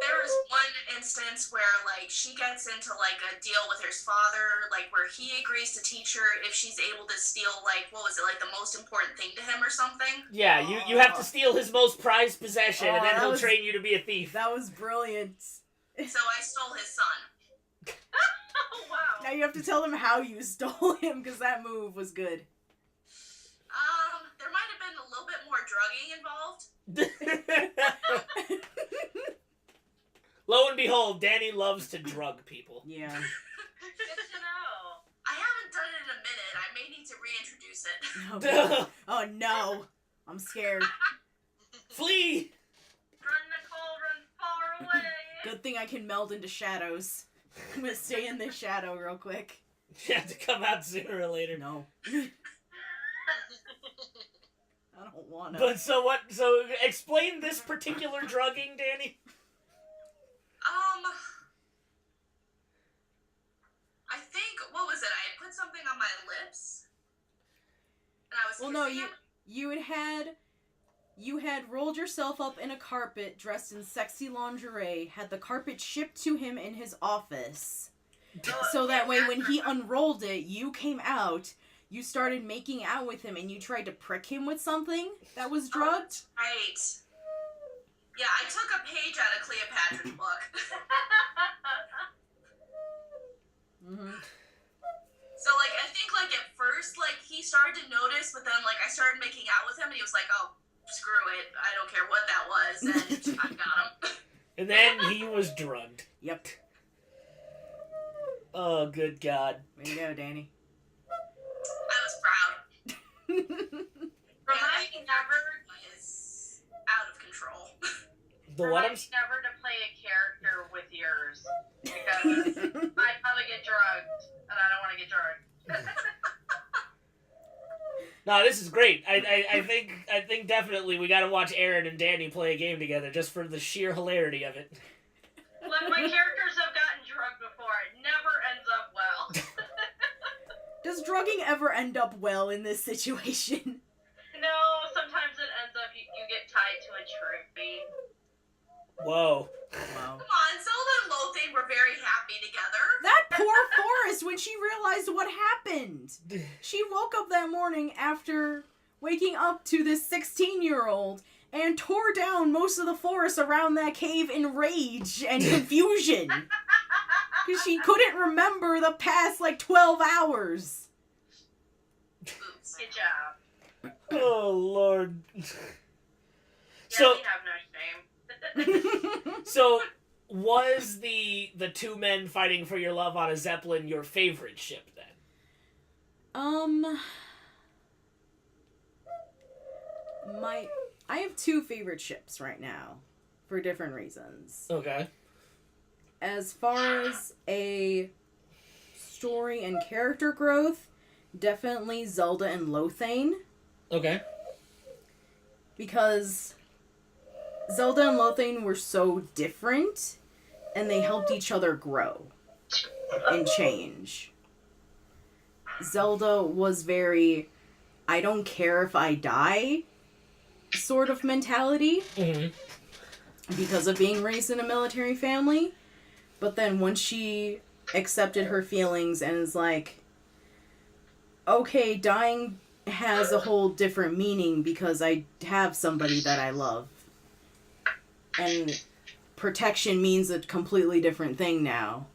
There was one instance where, like, she gets into, like, a deal with her father, like, where he agrees to teach her if she's able to steal, like, what was it, like, the most important thing to him or something? Yeah, you have to steal his most prized possession, and then he'll train you to be a thief. That was brilliant. So I stole his son. Oh, wow. Now you have to tell them how you stole him, because that move was good. There might have been a little bit more drugging involved. Lo and behold, Dani loves to drug people. Yeah. Good to know. I haven't done it in a minute. I may need to reintroduce it. Oh no. I'm scared. Flee! Run, Nicole, run far away. Good thing I can meld into shadows. I'm gonna stay in this shadow real quick. You have to come out sooner or later. No. I don't wanna. But so explain this particular drugging, Dani. I think, what was it? I had put something on my lips. And I was Well, no, kissing him. you had rolled yourself up in a carpet, dressed in sexy lingerie, had the carpet shipped to him in his office. So that way, when he unrolled it, you came out, you started making out with him, and you tried to prick him with something that was drugged. Right. Yeah, I took a page out of Cleopatra's book. Mm-hmm. So, like, I think, like, at first, like, he started to notice, but then, like, I started making out with him, and he was like, oh, screw it. I don't care what that was, and I got him. And then he was drugged. Yep. Oh, good God. Way to go, Dani. I was proud. Remind me never, Was out of control. The what? remind me never to play a character with yours. Because I probably get drugged, and I don't want to get drugged. No, this is great. I think definitely we gotta watch Erin and Dani play a game together just for the sheer hilarity of it. Look, my characters have gotten drugged before. It never ends up well. Does drugging ever end up well in this situation? No, sometimes it ends up you get tied to a tree. Whoa. Wow. Come on, Zelda and Lothain were very happy together. That poor Forrest, when she realized what happened. She woke up that morning after waking up to this 16-year-old and tore down most of the forest around that cave in rage and confusion. Because she couldn't remember the past, 12 hours. Oops. Good job. Oh, Lord. Yeah, So, we have no shame. so was the two men fighting for your love on a Zeppelin your favorite ship then? I have two favorite ships right now, for different reasons. Okay. As far as a story and character growth, definitely Zelda and Lothane. Okay. Because Zelda and Lothane were so different, and they helped each other grow and change. Zelda was very, I don't care if I die sort of mentality. Mm-hmm. Because of being raised in a military family. But then once she accepted her feelings and is like, okay, dying has a whole different meaning because I have somebody that I love. And protection means a completely different thing now.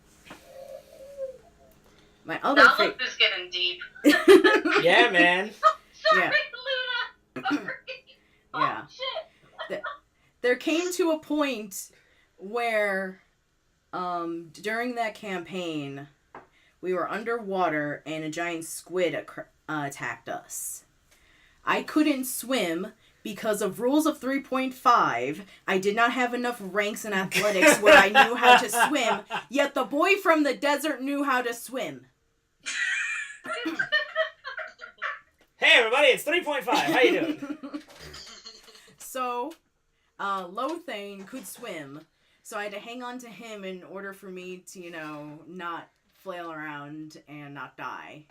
My other That look is getting deep. Yeah, man. Sorry, Yeah. Luna. Sorry. Yeah. Oh, shit. There came to a point where, during that campaign, we were underwater and a giant squid attacked us. I couldn't swim because of rules of 3.5. I did not have enough ranks in athletics where I knew how to swim, yet the boy from the desert knew how to swim. Hey, everybody, it's 3.5. How you doing? So, Lothane could swim, so I had to hang on to him in order for me to, not flail around and not die.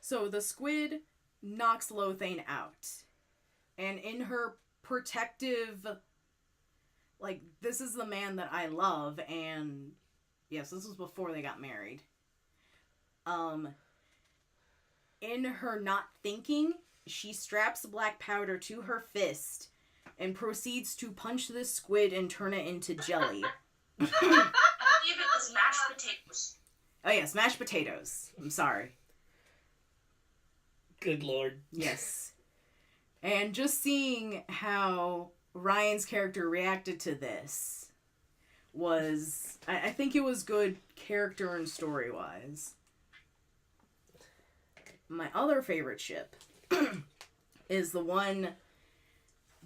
So the squid knocks Lothane out. And in her protective, this is the man that I love, and yes, this was before they got married. In her not thinking, she straps black powder to her fist and proceeds to punch this squid and turn it into jelly. I believe it was mashed potatoes. Oh yeah, mashed potatoes. I'm sorry. Good Lord. Yes. And just seeing how Ryan's character reacted to this was... I think it was good character and story-wise. My other favorite ship is the one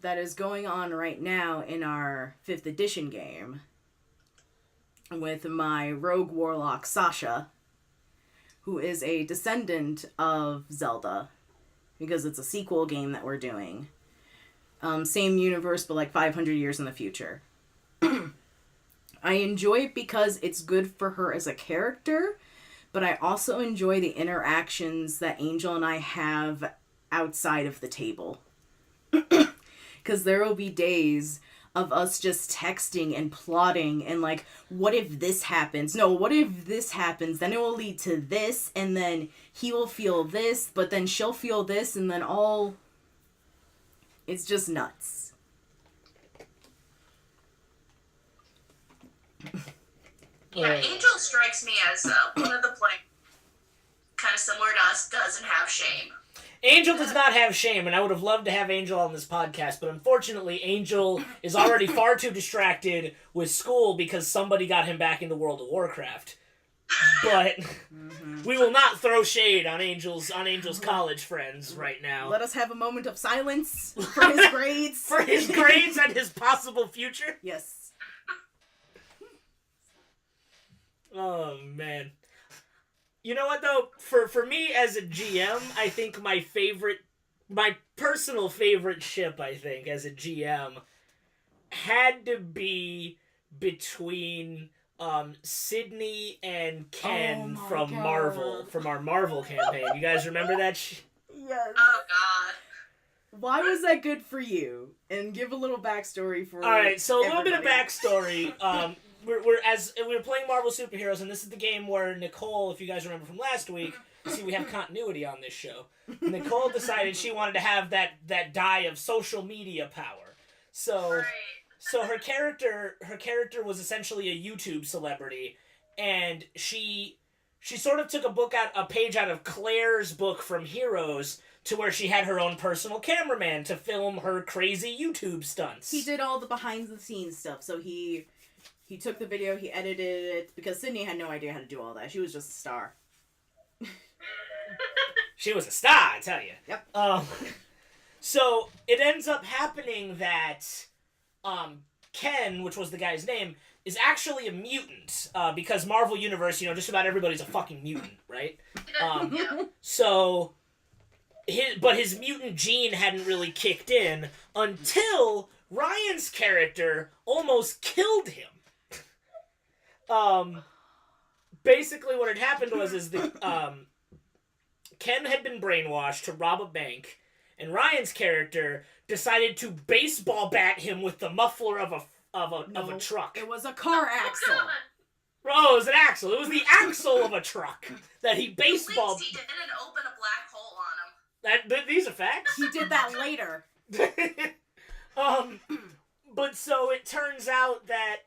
that is going on right now in our 5th edition game with my rogue warlock Sasha, who is a descendant of Zelda, because it's a sequel game that we're doing. Same universe, but 500 years in the future. I enjoy it because it's good for her as a character, but I also enjoy the interactions that Angel and I have outside of the table. Because there will be days of us just texting and plotting and what if this happens? No, what if this happens? Then it will lead to this, and then he will feel this, but then she'll feel this, and then all... It's just nuts. Yeah, Angel strikes me as one of the players, kind of similar to us, doesn't have shame. Angel does not have shame, and I would have loved to have Angel on this podcast, but unfortunately, Angel is already far too distracted with school because somebody got him back into World of Warcraft. But we will not throw shade on Angel's college friends right now. Let us have a moment of silence for his grades. For his grades and his possible future? Yes. Oh, man. You know what, though? For me as a GM, I think my personal favorite ship, I think, as a GM, had to be between Sydney and Ken from God. Marvel, from our Marvel campaign. You guys remember that? Yes. Oh, God. Why was that good for you? And give a little backstory for... All right, so a little bit of everybody. backstory. We're playing Marvel superheroes, and this is the game where Nicole, if you guys remember from last week, see, we have continuity on this show. Nicole decided she wanted to have that die of social media power. So Right. So her character was essentially a YouTube celebrity, and she sort of took a page out of Claire's book from Heroes, to where she had her own personal cameraman to film her crazy YouTube stunts. He did all the behind-the-scenes stuff, so he took the video, he edited it, because Sydney had no idea how to do all that. She was just a star. She was a star, I tell you. Yep. So, it ends up happening that Ken, which was the guy's name, is actually a mutant, because Marvel Universe, just about everybody's a fucking mutant, right? Yeah. So... his mutant gene hadn't really kicked in until Ryan's character almost killed him. Basically what had happened was Ken had been brainwashed to rob a bank, and Ryan's character decided to baseball bat him with the muffler of a truck. It was a car axle. Oh, it was an axle. It was the axle of a truck that he baseballed. At least he didn't open a black hole on him. These are facts. He did that later. But so it turns out that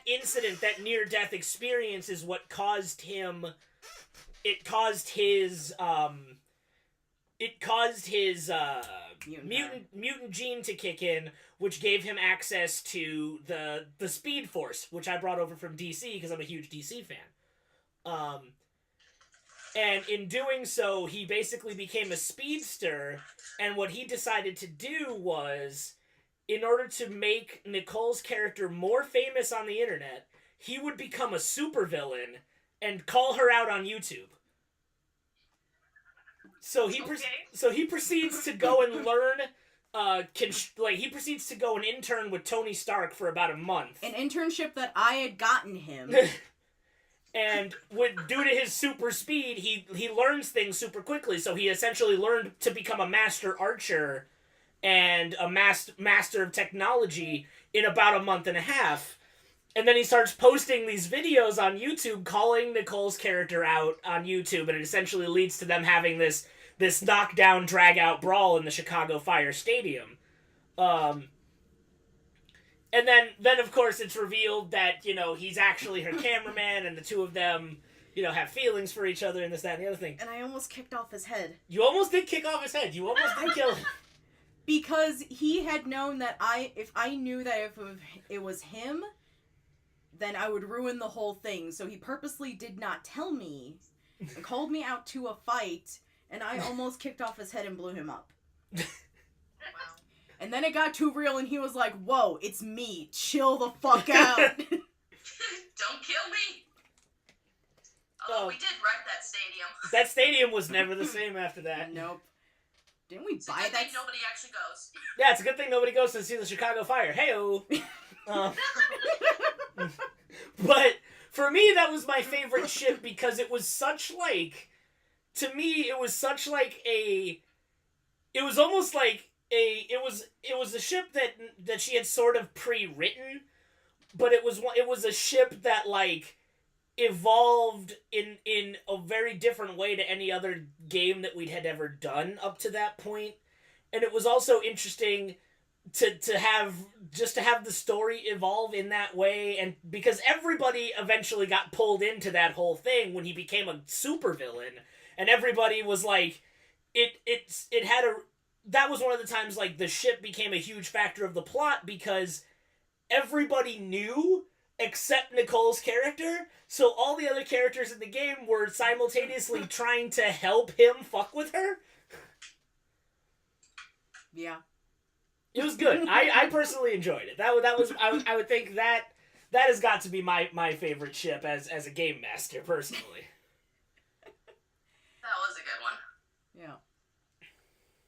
incident, that near-death experience, is what caused him. It caused his mutant gene to kick in, which gave him access to the Speed Force, which I brought over from DC because I'm a huge DC fan. And in doing so, he basically became a speedster, and what he decided to do was, in order to make Nicole's character more famous on the internet, he would become a supervillain and call her out on YouTube. So he proceeds to go and learn, he proceeds to go and intern with Tony Stark for about a month. An internship that I had gotten him. And due to his super speed, he learns things super quickly. So he essentially learned to become a master archer and a master of technology in about a month and a half. And then he starts posting these videos on YouTube calling Nicole's character out on YouTube, and it essentially leads to them having this knockdown, drag-out brawl in the Chicago Fire Stadium. And then of course it's revealed that, he's actually her cameraman, and the two of them, have feelings for each other and this, that, and the other thing. And I almost kicked off his head. You almost did kick off his head. You almost did kill him. Because he had known that if I knew that if it was him, then I would ruin the whole thing. So he purposely did not tell me and called me out to a fight, and I almost kicked off his head and blew him up. Wow. And then it got too real, and he was like, whoa, it's me. Chill the fuck out. Don't kill me! Although Oh. we did wreck that stadium. That stadium was never the same after that. Nope. Didn't we It's a buy good that? thing nobody actually goes. Yeah, it's a good thing nobody goes to see the Chicago Fire. Hey-o! But for me, that was my favorite ship because it was such like... To me, it was such like a... It was almost like it was a ship that she had sort of pre-written, but it was a ship that like evolved in a very different way to any other game that we'd had ever done up to that point. And it was also interesting to have the story evolve in that way, and because everybody eventually got pulled into that whole thing when he became a supervillain, and everybody was like that was one of the times like the ship became a huge factor of the plot because everybody knew except Nicole's character, so all the other characters in the game were simultaneously trying to help him fuck with her. Yeah. It was good. I personally enjoyed it. That was I would think that has got to be my favorite ship as a game master personally. That was a good one. Yeah.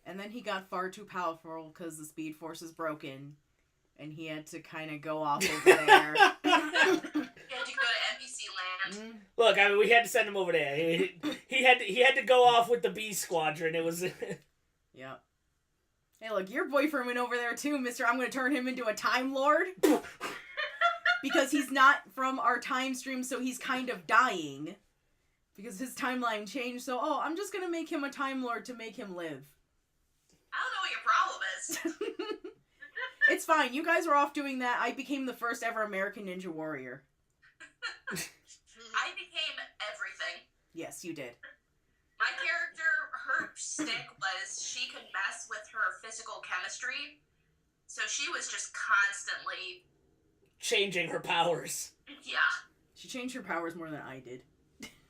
And then he got far too powerful because the Speed Force is broken, and he had to kind of go off over there. You had to go to NPC land. Look, I mean, we had to send him over there. He had to go off with the B Squadron. It was. Yeah. Hey, look, your boyfriend went over there too, mister. I'm going to turn him into a Time Lord. Because he's not from our time stream, so he's kind of dying. Because his timeline changed, so, I'm just going to make him a Time Lord to make him live. I don't know what your problem is. It's fine. You guys were off doing that. I became the first ever American Ninja Warrior. became everything. Yes, you did. My character, her stick was she could mess with her physical chemistry, so she was just constantly changing her powers. Yeah. She changed her powers more than I did.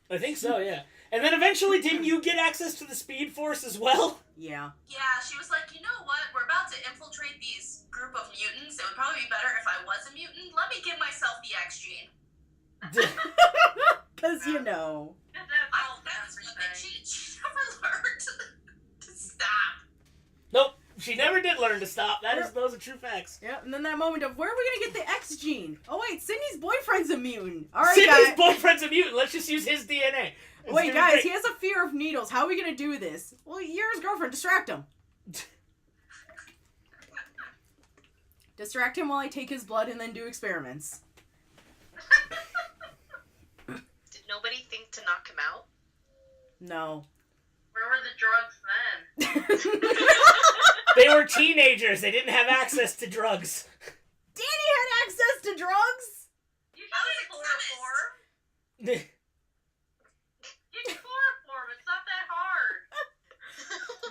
I think so, yeah. And then eventually, didn't you get access to the Speed Force as well? Yeah. Yeah, she was like, you know what? We're about to infiltrate these group of mutants. It would probably be better if I was a mutant. Let me give myself the X gene. Because, you know. That's one thing she never learned to stop. Nope, she never did learn to stop. Those are true facts. Yep, and then that moment of, where are we going to get the X gene? Oh, wait, Sydney's boyfriend's a mutant. All right, Sydney's guys. boyfriend's a mutant. Let's just use his DNA. Wait, guys, he has a fear of needles. How are we going to do this? Well, you're his girlfriend. Distract him. Distract him while I take his blood and then do experiments. Did nobody think to knock him out? No. Where were the drugs then? They were teenagers. They didn't have access to drugs. Dani had access to drugs? You can get chloroform. You can chloroform. It's not that hard.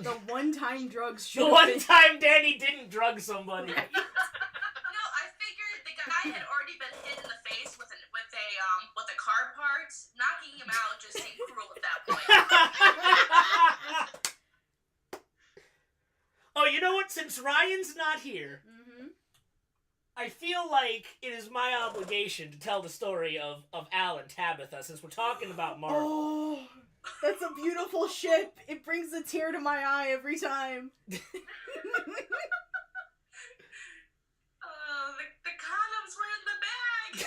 The one-time drugs should The have one been... time Dani didn't drug somebody. No, I figured the guy had already been hit in the face with a car part. Knocking him out just seemed cruel at that point. Oh, you know what? Since Ryan's not here, Mm-hmm. I feel like it is my obligation to tell the story of Al and Tabitha, since we're talking about Marvel. Oh, that's a beautiful ship. It brings a tear to my eye every time. The condoms were in the bag.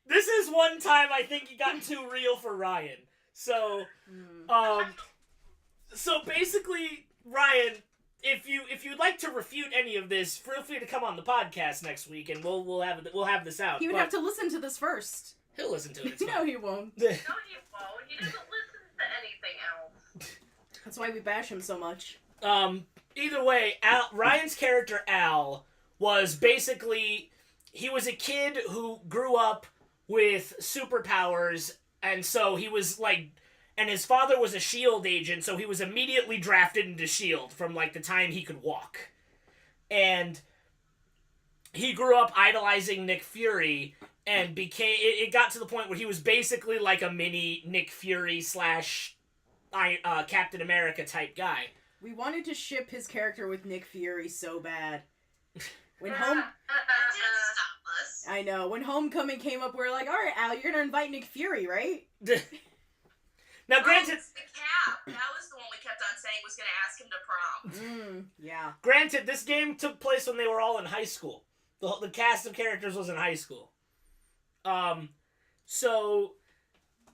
This is one time I think it got too real for Ryan. So, so basically, Ryan, if you'd like to refute any of this, feel free to come on the podcast next week, and we'll have this out. He would have to listen to this first. He'll listen to it. It's No, fine. he won't. No, he won't. He doesn't listen to anything else. That's why we bash him so much. Either way, Ryan's character Al was basically, he was a kid who grew up with superpowers, and so he was like, and his father was a S.H.I.E.L.D. agent, so he was immediately drafted into S.H.I.E.L.D. from like the time he could walk. And he grew up idolizing Nick Fury, and it got to the point where he was basically like a mini Nick Fury / Captain America type guy. We wanted to ship his character with Nick Fury so bad. When That didn't stop us. I know. When Homecoming came up, we were like, all right, Al, you're going to invite Nick Fury, right? Now, granted, It's the Cap. That was the one we kept on saying was going to ask him to prom. Yeah. Granted, this game took place when they were all in high school. The cast of characters was in high school. So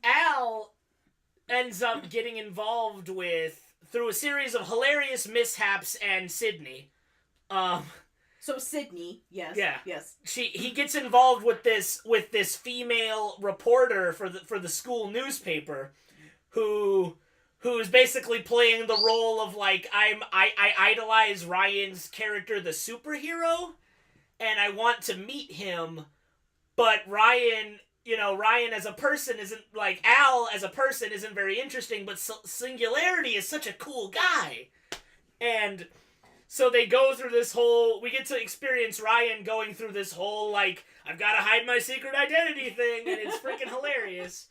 Al ends up getting involved through a series of hilarious mishaps and Sydney. So Sydney, yes. Yeah. Yes. He gets involved with this female reporter for the school newspaper, who is basically playing the role of like I idolize Ryan's character, the superhero, and I want to meet him, but Ryan as a person isn't, like, Al as a person isn't very interesting, but Singularity is such a cool guy. And so they go through this whole, we get to experience Ryan going through this whole, like, I've got to hide my secret identity thing, and it's freaking hilarious.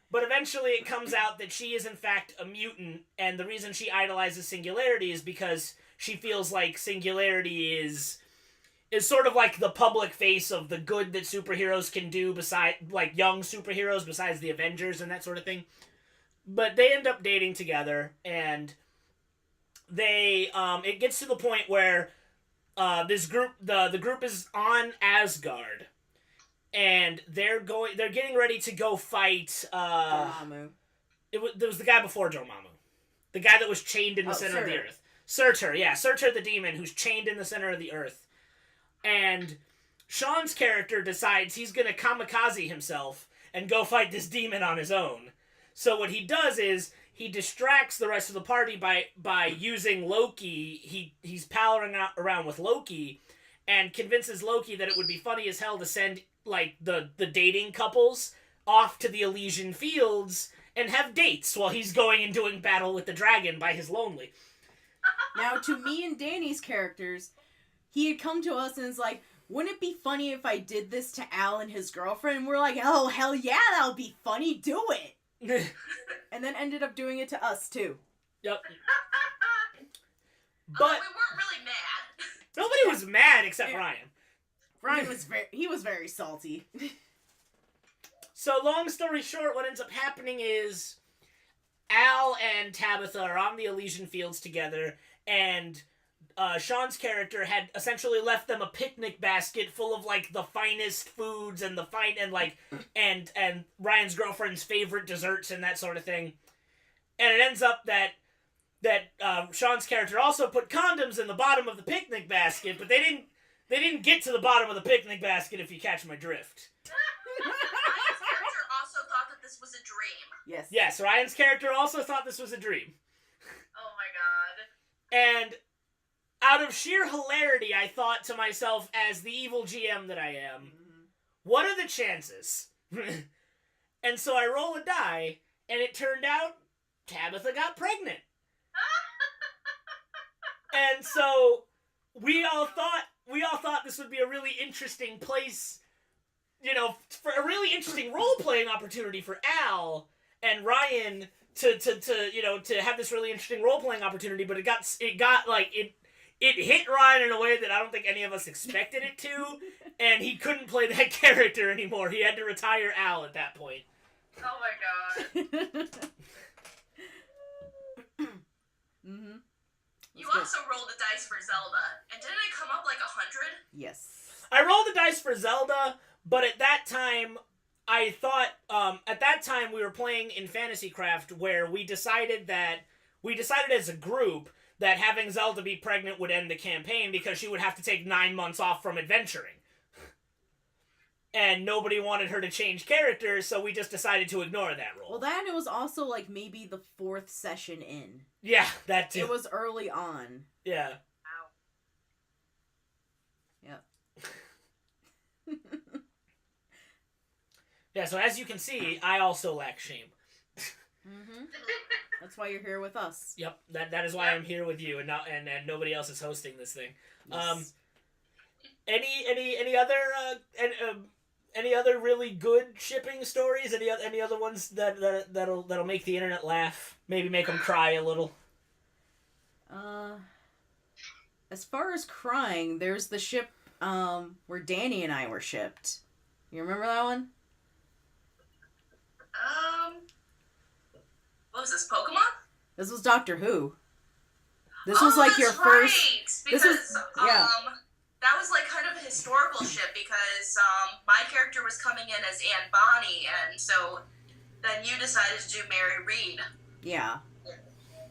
But eventually it comes out that she is in fact a mutant, and the reason she idolizes Singularity is because she feels like Singularity is sort of like the public face of the good that superheroes can do, beside, like, young superheroes besides the Avengers and that sort of thing. But they end up dating together, and they it gets to the point where this group, the group is on Asgard, and they're getting ready to go fight Dormammu. There was the guy before Dormammu, the guy that was chained in the center of the earth. Surtur, yeah, Surtur the demon, who's chained in the center of the earth. And Sean's character decides he's gonna kamikaze himself and go fight this demon on his own. So what he does is he distracts the rest of the party by using Loki. He's palling around with Loki and convinces Loki that it would be funny as hell to send, like, the dating couples off to the Elysian Fields and have dates while he's going and doing battle with the dragon by his lonely. Now, to me and Dani's characters, he had come to us and is like, wouldn't it be funny if I did this to Al and his girlfriend? And we're like, oh, hell yeah, that'll be funny, do it! And then ended up doing it to us, too. Yep. But But we weren't really mad. nobody was mad except Ryan. Ryan was very salty. So, long story short, what ends up happening is Al and Tabitha are on the Elysian Fields together, and Sean's character had essentially left them a picnic basket full of, like, the finest foods and and Ryan's girlfriend's favorite desserts and that sort of thing. And it ends up that Sean's character also put condoms in the bottom of the picnic basket, but they didn't get to the bottom of the picnic basket, if you catch my drift. Ryan's character also thought that this was a dream. Yes. Yes, Ryan's character also thought this was a dream. Oh my god. And out of sheer hilarity, I thought to myself, as the evil GM that I am, what are the chances? And so I roll a die, and it turned out Tabitha got pregnant. And so we all thought this would be a really interesting place, for a really interesting role-playing opportunity for Al and Ryan to have this really interesting role-playing opportunity, but it hit Ryan in a way that I don't think any of us expected it to, and he couldn't play that character anymore. He had to retire Al at that point. Oh my god. Mm-hmm. You also rolled the dice for Zelda, and didn't it come up like 100? Yes. I rolled the dice for Zelda, but at that time, I thought, we were playing in Fantasy Craft, where we decided as a group that having Zelda be pregnant would end the campaign because she would have to take 9 months off from adventuring. And nobody wanted her to change characters, so we just decided to ignore that rule. Well, then it was also, like, maybe the 4th session in. Yeah, that too. It was early on. Yeah. Wow. Yep. Yeah, so as you can see, I also lack shame. Mm-hmm. That's why you're here with us. Yep, that is why I'm here with you, and nobody else is hosting this thing. Yes. Any other really good shipping stories? Any other ones that'll make the internet laugh? Maybe make them cry a little. As far as crying, there's the ship where Dani and I were shipped. You remember that one? What was this, Pokemon? This was Doctor Who. This was like your first. Because, This was yeah. that was like kind of a historical ship because my character was coming in as Anne Bonny, and so then you decided to do Mary Reed. Yeah.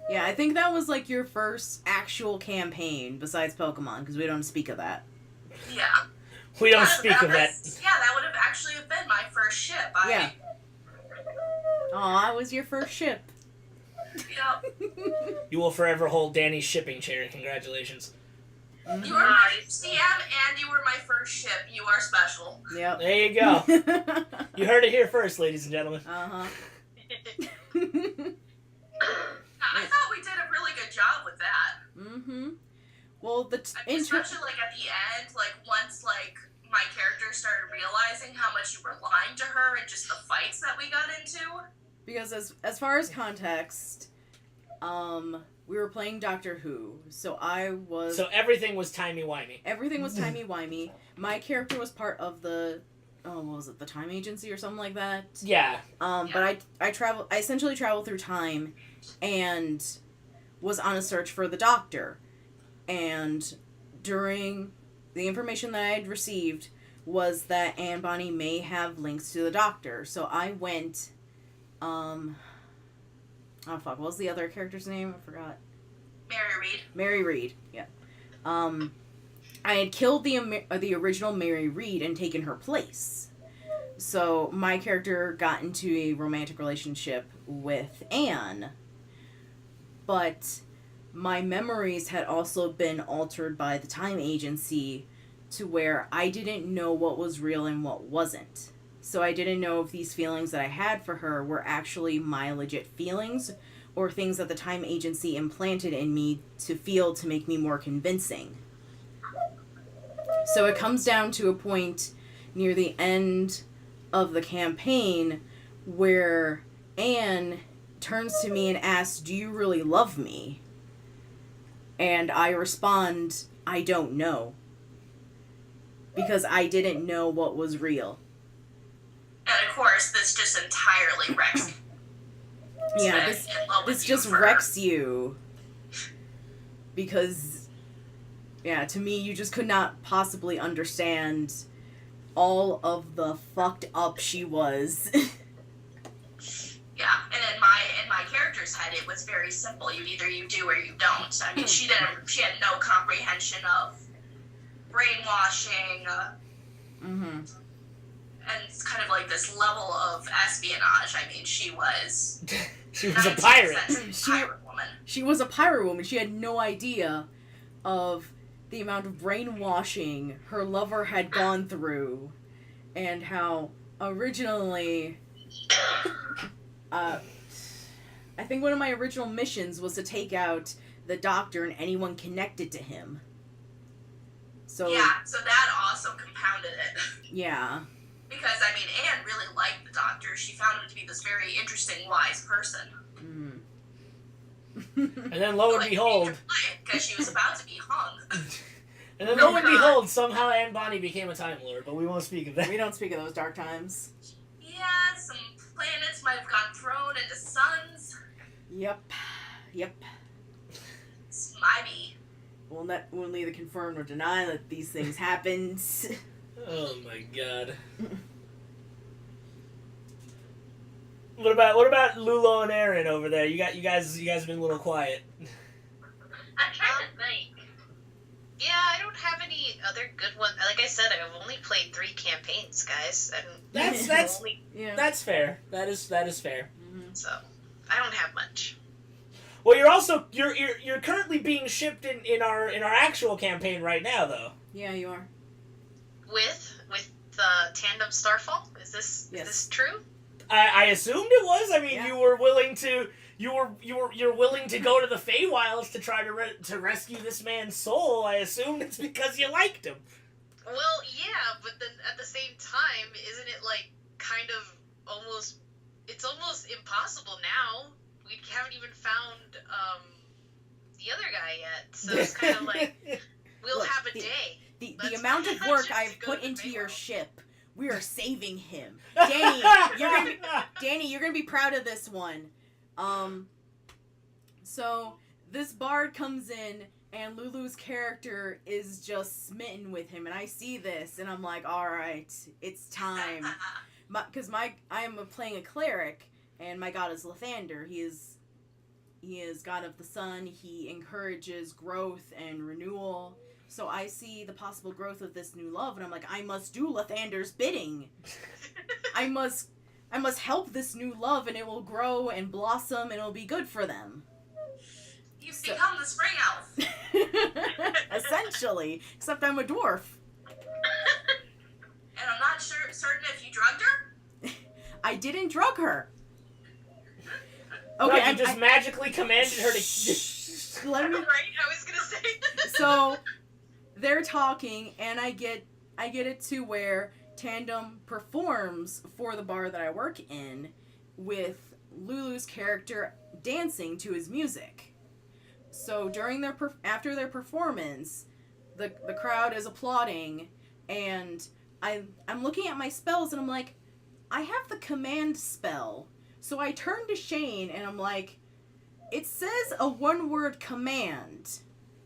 Yeah, I think that was like your first actual campaign besides Pokemon, because we don't speak of that. Yeah. We don't speak of that. Yeah, that would have actually been my first ship. Yeah. Aw, it was your first ship. Yep. You will forever hold Dani's shipping chair. Congratulations. You were my CM and you were my first ship. You are special. Yep. There you go. You heard it here first, ladies and gentlemen. Uh-huh. I thought we did a really good job with that. Mm-hmm. Well, especially like at the end, like once like my character started realizing how much you were lying to her and just the fights that we got into. Because as far as context, we were playing Doctor Who, so So everything was timey-wimey. Everything was timey-wimey. My character was part of the, what was it, the time agency or something like that? Yeah. But I essentially traveled through time and was on a search for the Doctor. And during the information that I had received was that Anne Bonny may have links to the Doctor. So I went, what was the other character's name? I forgot. Mary Reed. Mary Reed, yeah. I had killed the original Mary Reed and taken her place. So my character got into a romantic relationship with Anne. But my memories had also been altered by the time agency to where I didn't know what was real and what wasn't. So I didn't know if these feelings that I had for her were actually my legit feelings or things that the time agency implanted in me to feel to make me more convincing. So it comes down to a point near the end of the campaign where Anne turns to me and asks, "Do you really love me?" And I respond, "I don't know." Because I didn't know what was real. And of course, this just entirely wrecks. Yeah, this just wrecks you. Because, yeah, to me, you just could not possibly understand all of the fucked up she was. Yeah, and in my character's head, it was very simple. You do or you don't. I mean, she had no comprehension of brainwashing. And it's kind of like this level of espionage. I mean, she was a pirate. Pirate woman. She was a pirate woman. She had no idea of the amount of brainwashing her lover had gone through, and how originally, I think one of my original missions was to take out the doctor and anyone connected to him. So yeah, so that also compounded it. Yeah. Because, I mean, Anne really liked the doctor. She found him to be this very interesting, wise person. And then lo and behold... Because she was about to be hung. And then lo and behold, somehow Anne Bonny became a Time Lord, but we won't speak of that. We don't speak of those dark times. Yeah, some planets might have gotten thrown into suns. Yep. Maybe. We'll neither confirm nor deny that these things happened. Oh my god. What about Lulu and Erin over there? You guys have been a little quiet. I'm trying to think. Yeah, I don't have any other good ones. Like I said, I've only played 3 campaigns, guys, and That's fair. That is fair. So I don't have much. Well, you're currently being shipped in our actual campaign right now, though. Yeah, you are. With Tandem Starfall? Is this true? I assumed it was. I mean, Yeah. you're willing to go to the Feywilds to try to rescue this man's soul. I assumed it's because you liked him. Well, yeah, but then at the same time, isn't it like kind of almost? It's almost impossible now. We haven't even found the other guy yet, so it's kind of like we'll Look, have a day. The amount of work I've put into your ship, we are saving him. Dani, you're gonna be proud of this one. So this bard comes in and Lulu's character is just smitten with him, and I see this and I'm like, all right, it's time. Because I am playing a cleric, and my god is Lathander. He is god of the sun. He encourages growth and renewal. So I see the possible growth of this new love, and I'm like, I must do Lathander's bidding. I must help this new love, and it will grow and blossom, and it'll be good for them. You've become the spring elf. Essentially, except I'm a dwarf. And I'm not certain if you drugged her. I didn't drug her. Okay, you just magically commanded her to. Let me. Right? I was gonna say. So they're talking, and I get it to where Tandem performs for the bar that I work in, with Lulu's character dancing to his music. So during after their performance, the crowd is applauding, and I'm looking at my spells, and I'm like, I have the command spell. So I turn to Shane, and I'm like, it says a one-word command.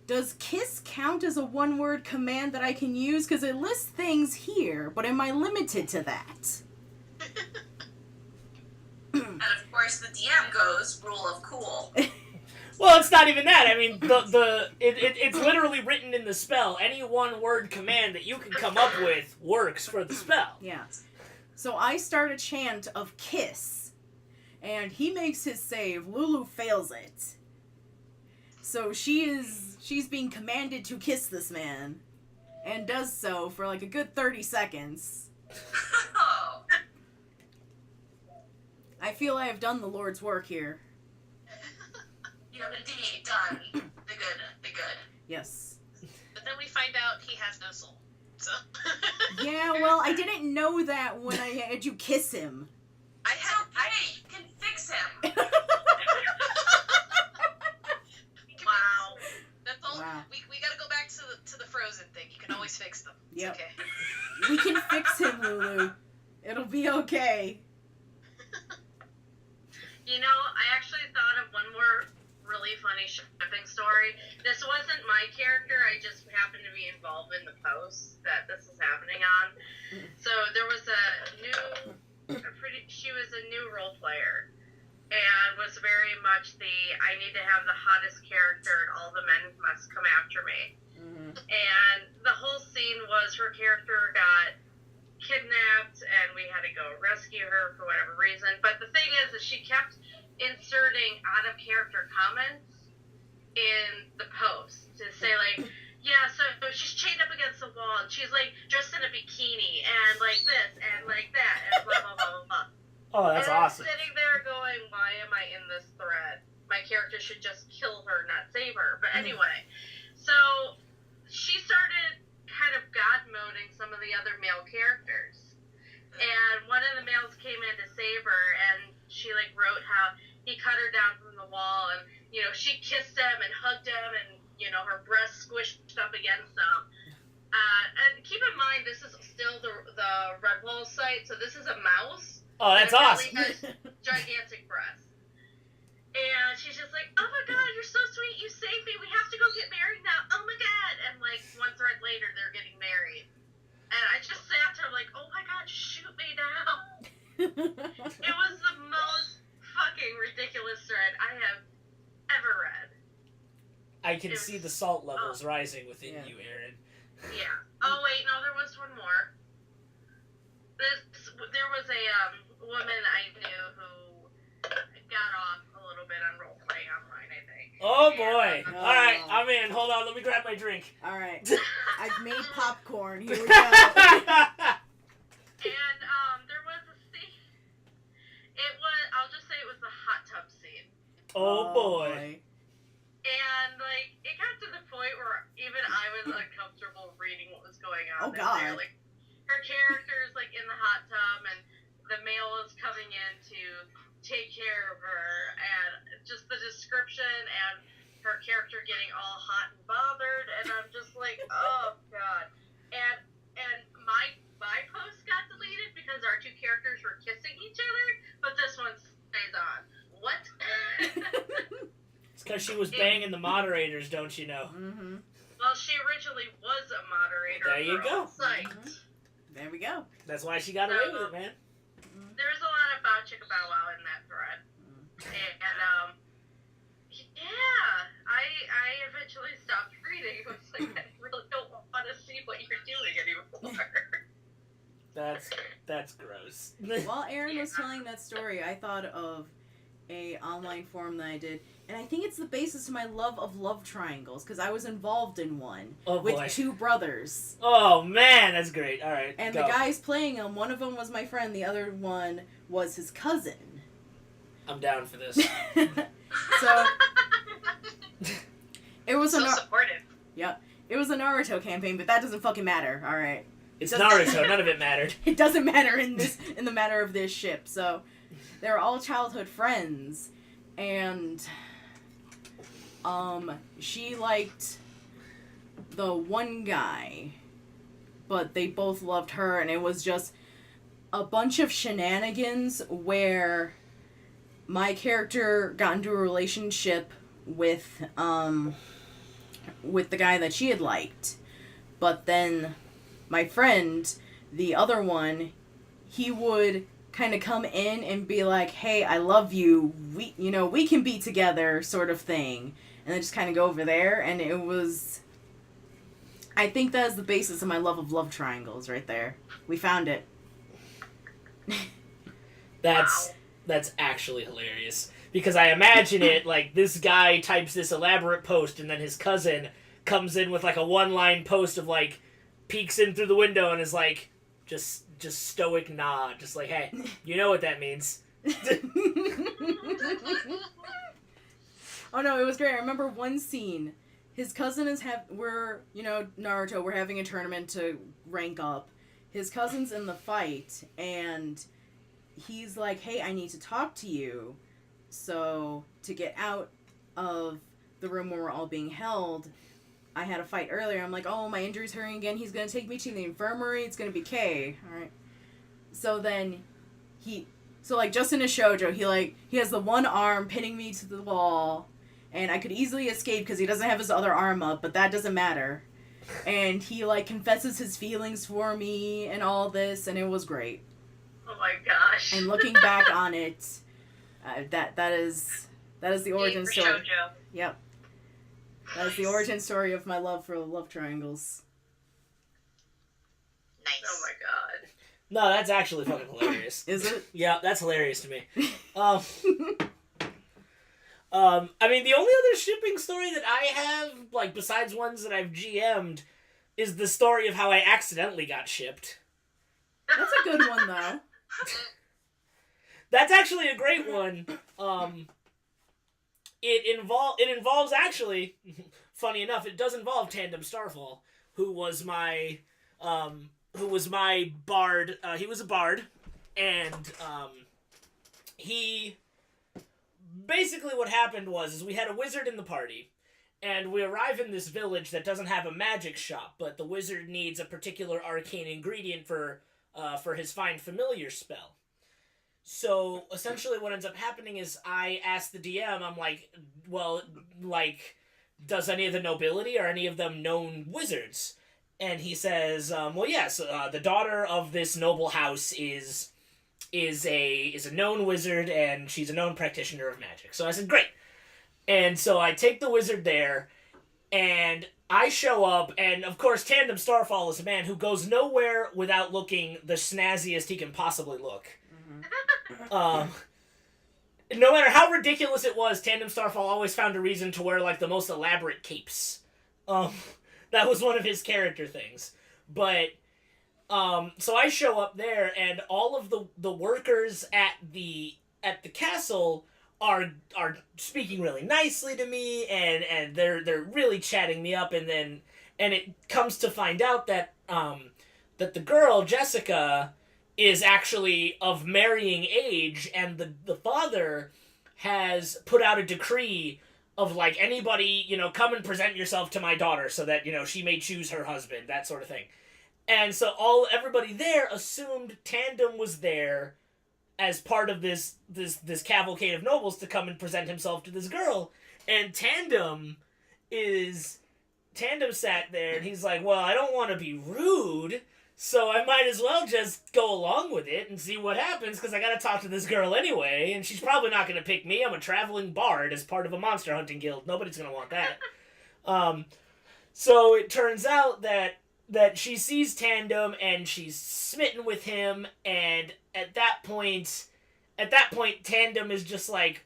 Does KISS count as a one-word command that I can use? Because it lists things here, but am I limited to that? And of course, the DM goes, rule of cool. Well, it's not even that. I mean, it's literally written in the spell. Any one-word command that you can come up with works for the spell. Yeah. So I start a chant of KISS, and he makes his save. Lulu fails it. So she's being commanded to kiss this man, and does so for like a good 30 seconds. Oh. I feel I have done the Lord's work here. You have indeed done the good. Yes. But then we find out he has no soul. So. Yeah, well, I didn't know that when I had you kiss him. It's okay, you can fix him. Wow. That's all. Wow. We gotta go back to the Frozen thing. You can always fix them. It's Yep. okay. We can fix him, Lulu. It'll be okay. You know, I actually thought of one more really funny shipping story. This wasn't my character. I just happened to be involved in the post that this is happening on. So there was she was a new role player and was very much I need to have the hottest character and all the men must come after me. Mm-hmm. And the whole scene was her character got kidnapped and we had to go rescue her for whatever reason. But the thing is that she kept inserting out of character comments in the post to say like, yeah, so she's chained up against the wall and she's like dressed in a bikini and like this and like that and blah blah blah blah blah. Oh, that's and awesome. I'm sitting there going, why am I in this thread? My character should just kill her, not save her. But anyway, so she started kind of god moding some of the other male characters. And one of the males came in to save her, and she like wrote how he cut her down from the wall, and you know she kissed him and hugged him, and you know her breast squished up against him. And keep in mind, this is still the Red Wall site, so this is a mouse. Oh, that's that awesome. really has gigantic breasts. And she's just like, oh my god, you're so sweet, you saved me, we have to go get married now, oh my god. And like one thread later, they're getting married. And I just sat there like, oh my god, shoot me now. It was the most fucking ridiculous thread I have ever read. I can see the salt levels rising within Yeah. you, Erin. Yeah. Oh wait, no, there was one more. There was a woman I knew who got off a little bit on roleplay online, I think. Oh boy! And, All right, I'm in. Hold on, let me grab my drink. All right. I've made popcorn. Here we go. And there was a scene. I'll just say it was the hot tub scene. Oh boy! And like it got to the point where even I was uncomfortable reading what was going on. Oh god! There. Like her character's like in the hot tub, and the male is coming in to take care of her, and just the description and her character getting all hot and bothered, and I'm just like, oh god. And my post got deleted because our two characters were kissing each other, but this one stays on. What? It's because she was banging the moderators, don't you know? Mm-hmm. Well, she originally was a moderator. There you of her go. own site. Mm-hmm. There we go. That's why she got away with it, man. There's a lot of bow chicka bow wow in that thread. And yeah, I eventually stopped reading. I was like, I really don't want to see what you're doing anymore. That's gross. While Erin was telling that story, I thought of a online forum that I did, and I think it's the basis of my love of love triangles, because I was involved in one with boy. two brothers. Oh man, that's great. All right, And go. the guys playing them, one of them was my friend, the other one was his cousin. I'm down for this. So it was So supportive. it was a Naruto campaign, but that doesn't fucking matter. All right, It's Naruto. None of it mattered. it doesn't matter in the matter of this ship. So they were all childhood friends, and she liked the one guy, but they both loved her, and it was just a bunch of shenanigans where my character got into a relationship with the guy that she had liked, but then my friend, the other one, he would kind of come in and be like, hey, I love you, we can be together, sort of thing, and then just kind of go over there, and it was, I think that is the basis of my love of love triangles right there. We found it. That's actually hilarious. Because I imagine it, like, this guy types this elaborate post, and then his cousin comes in with, like, a one-line post of, like, peeks in through the window and is like, just stoic nod. Just like, hey, you know what that means. Oh no, it was great. I remember one scene. His cousin is Naruto, we're having a tournament to rank up. His cousin's in the fight, and he's like, hey, I need to talk to you. So, to get out of the room where we're all being held, I had a fight earlier. I'm like, oh, my injury's hurting again. He's going to take me to the infirmary. It's going to be K. Alright. So then, just in a shoujo, he has the one arm pinning me to the wall, and I could easily escape because he doesn't have his other arm up, but that doesn't matter. And he, confesses his feelings for me and all this, and it was great. Oh my gosh. And looking back on it, that is the origin story. Shoujo. Yep. That is the origin story of my love for love triangles. Nice. Oh my god. No, that's actually fucking hilarious. Is it? Yeah, that's hilarious to me. I mean, the only other shipping story that I have, besides ones that I've GM'd, is the story of how I accidentally got shipped. That's a good one, though. That's actually a great one. It involves actually, funny enough, it does involve Tandem Starfall, who was my bard. He was a bard, and he basically what happened was we had a wizard in the party, and we arrive in this village that doesn't have a magic shop, but the wizard needs a particular arcane ingredient for his Find Familiar spell. So, essentially what ends up happening is I ask the DM, I'm like, well, does any of the nobility, are any of them known wizards? And he says, well, yes, the daughter of this noble house is a known wizard, and she's a known practitioner of magic. So I said, great. And so I take the wizard there, and I show up, and of course Tandem Starfall is a man who goes nowhere without looking the snazziest he can possibly look. No matter how ridiculous it was, Tandem Starfall always found a reason to wear, the most elaborate capes. That was one of his character things. But, so I show up there, and all of the workers at the castle are speaking really nicely to me, and they're really chatting me up, and it comes to find out that the girl, Jessica, is actually of marrying age, and the father has put out a decree of, anybody, come and present yourself to my daughter so that, she may choose her husband, that sort of thing. And so everybody there assumed Tandem was there as part of this cavalcade of nobles to come and present himself to this girl. And Tandem sat there, and he's like, well, I don't want to be rude, so I might as well just go along with it and see what happens, because I gotta talk to this girl anyway, and she's probably not gonna pick me. I'm a traveling bard as part of a monster hunting guild. Nobody's gonna want that. So it turns out that she sees Tandem, and she's smitten with him, and at that point, Tandem is just like,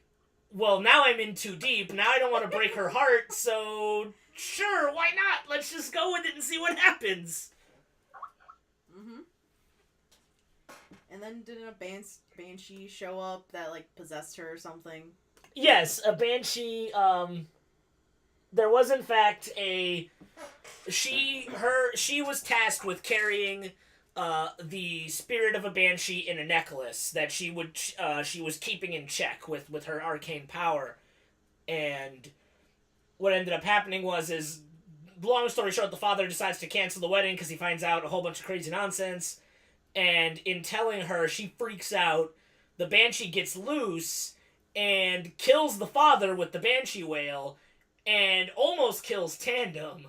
well, now I'm in too deep. Now I don't want to break her heart, so sure, why not? Let's just go with it and see what happens. Mm-hmm. And then didn't a banshee show up that, possessed her or something? Yes, a banshee, there was in fact she was tasked with carrying the spirit of a banshee in a necklace that she was keeping in check with her arcane power. And what ended up happening is, long story short, the father decides to cancel the wedding because he finds out a whole bunch of crazy nonsense. And in telling her, she freaks out. The banshee gets loose and kills the father with the banshee wail, and almost kills Tandem.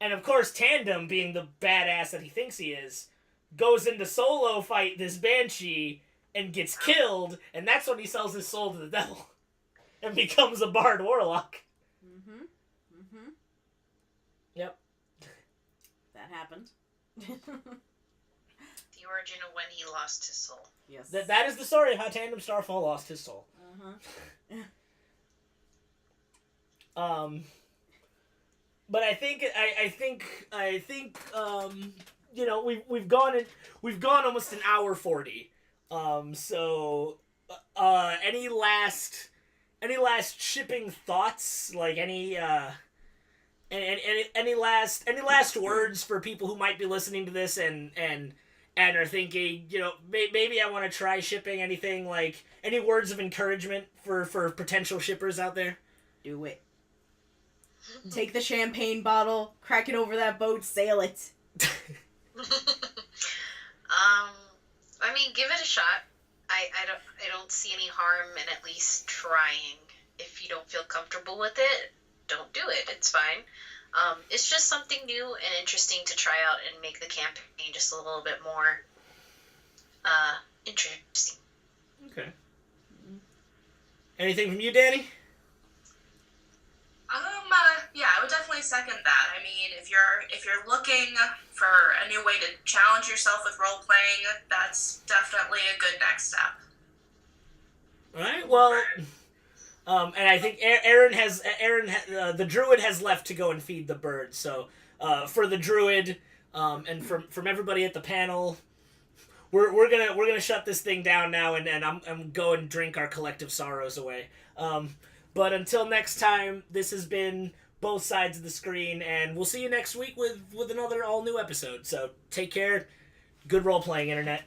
And of course, Tandem, being the badass that he thinks he is, goes into solo fight this banshee and gets killed, and that's when he sells his soul to the devil and becomes a bard warlock. Mm-hmm. Mm-hmm. Yep. That happened. The origin of when he lost his soul. Yes. That is the story of how Tandem Starfall lost his soul. But I think we've gone almost an hour 40. So any last shipping thoughts? Like any last words for people who might be listening to this and are thinking, maybe I want to try shipping? Anything, like any words of encouragement for potential shippers out there? Do it. Take the champagne bottle, crack it over that boat, sail it. I mean, give it a shot. I don't see any harm in at least trying. If you don't feel comfortable with it, don't do it. It's fine. It's just something new and interesting to try out and make the campaign just a little bit more interesting. Okay. Anything from you, Dani? Yeah, I would definitely second that. I mean, if you're looking for a new way to challenge yourself with role playing, that's definitely a good next step. All right. Well, and I think Erin the druid has left to go and feed the birds. So, for the druid, and from everybody at the panel, we're gonna shut this thing down now, and I'm go and drink our collective sorrows away. But until next time, this has been Both Sides of the Screen, and we'll see you next week with another all new episode. So take care. Good role playing, Internet.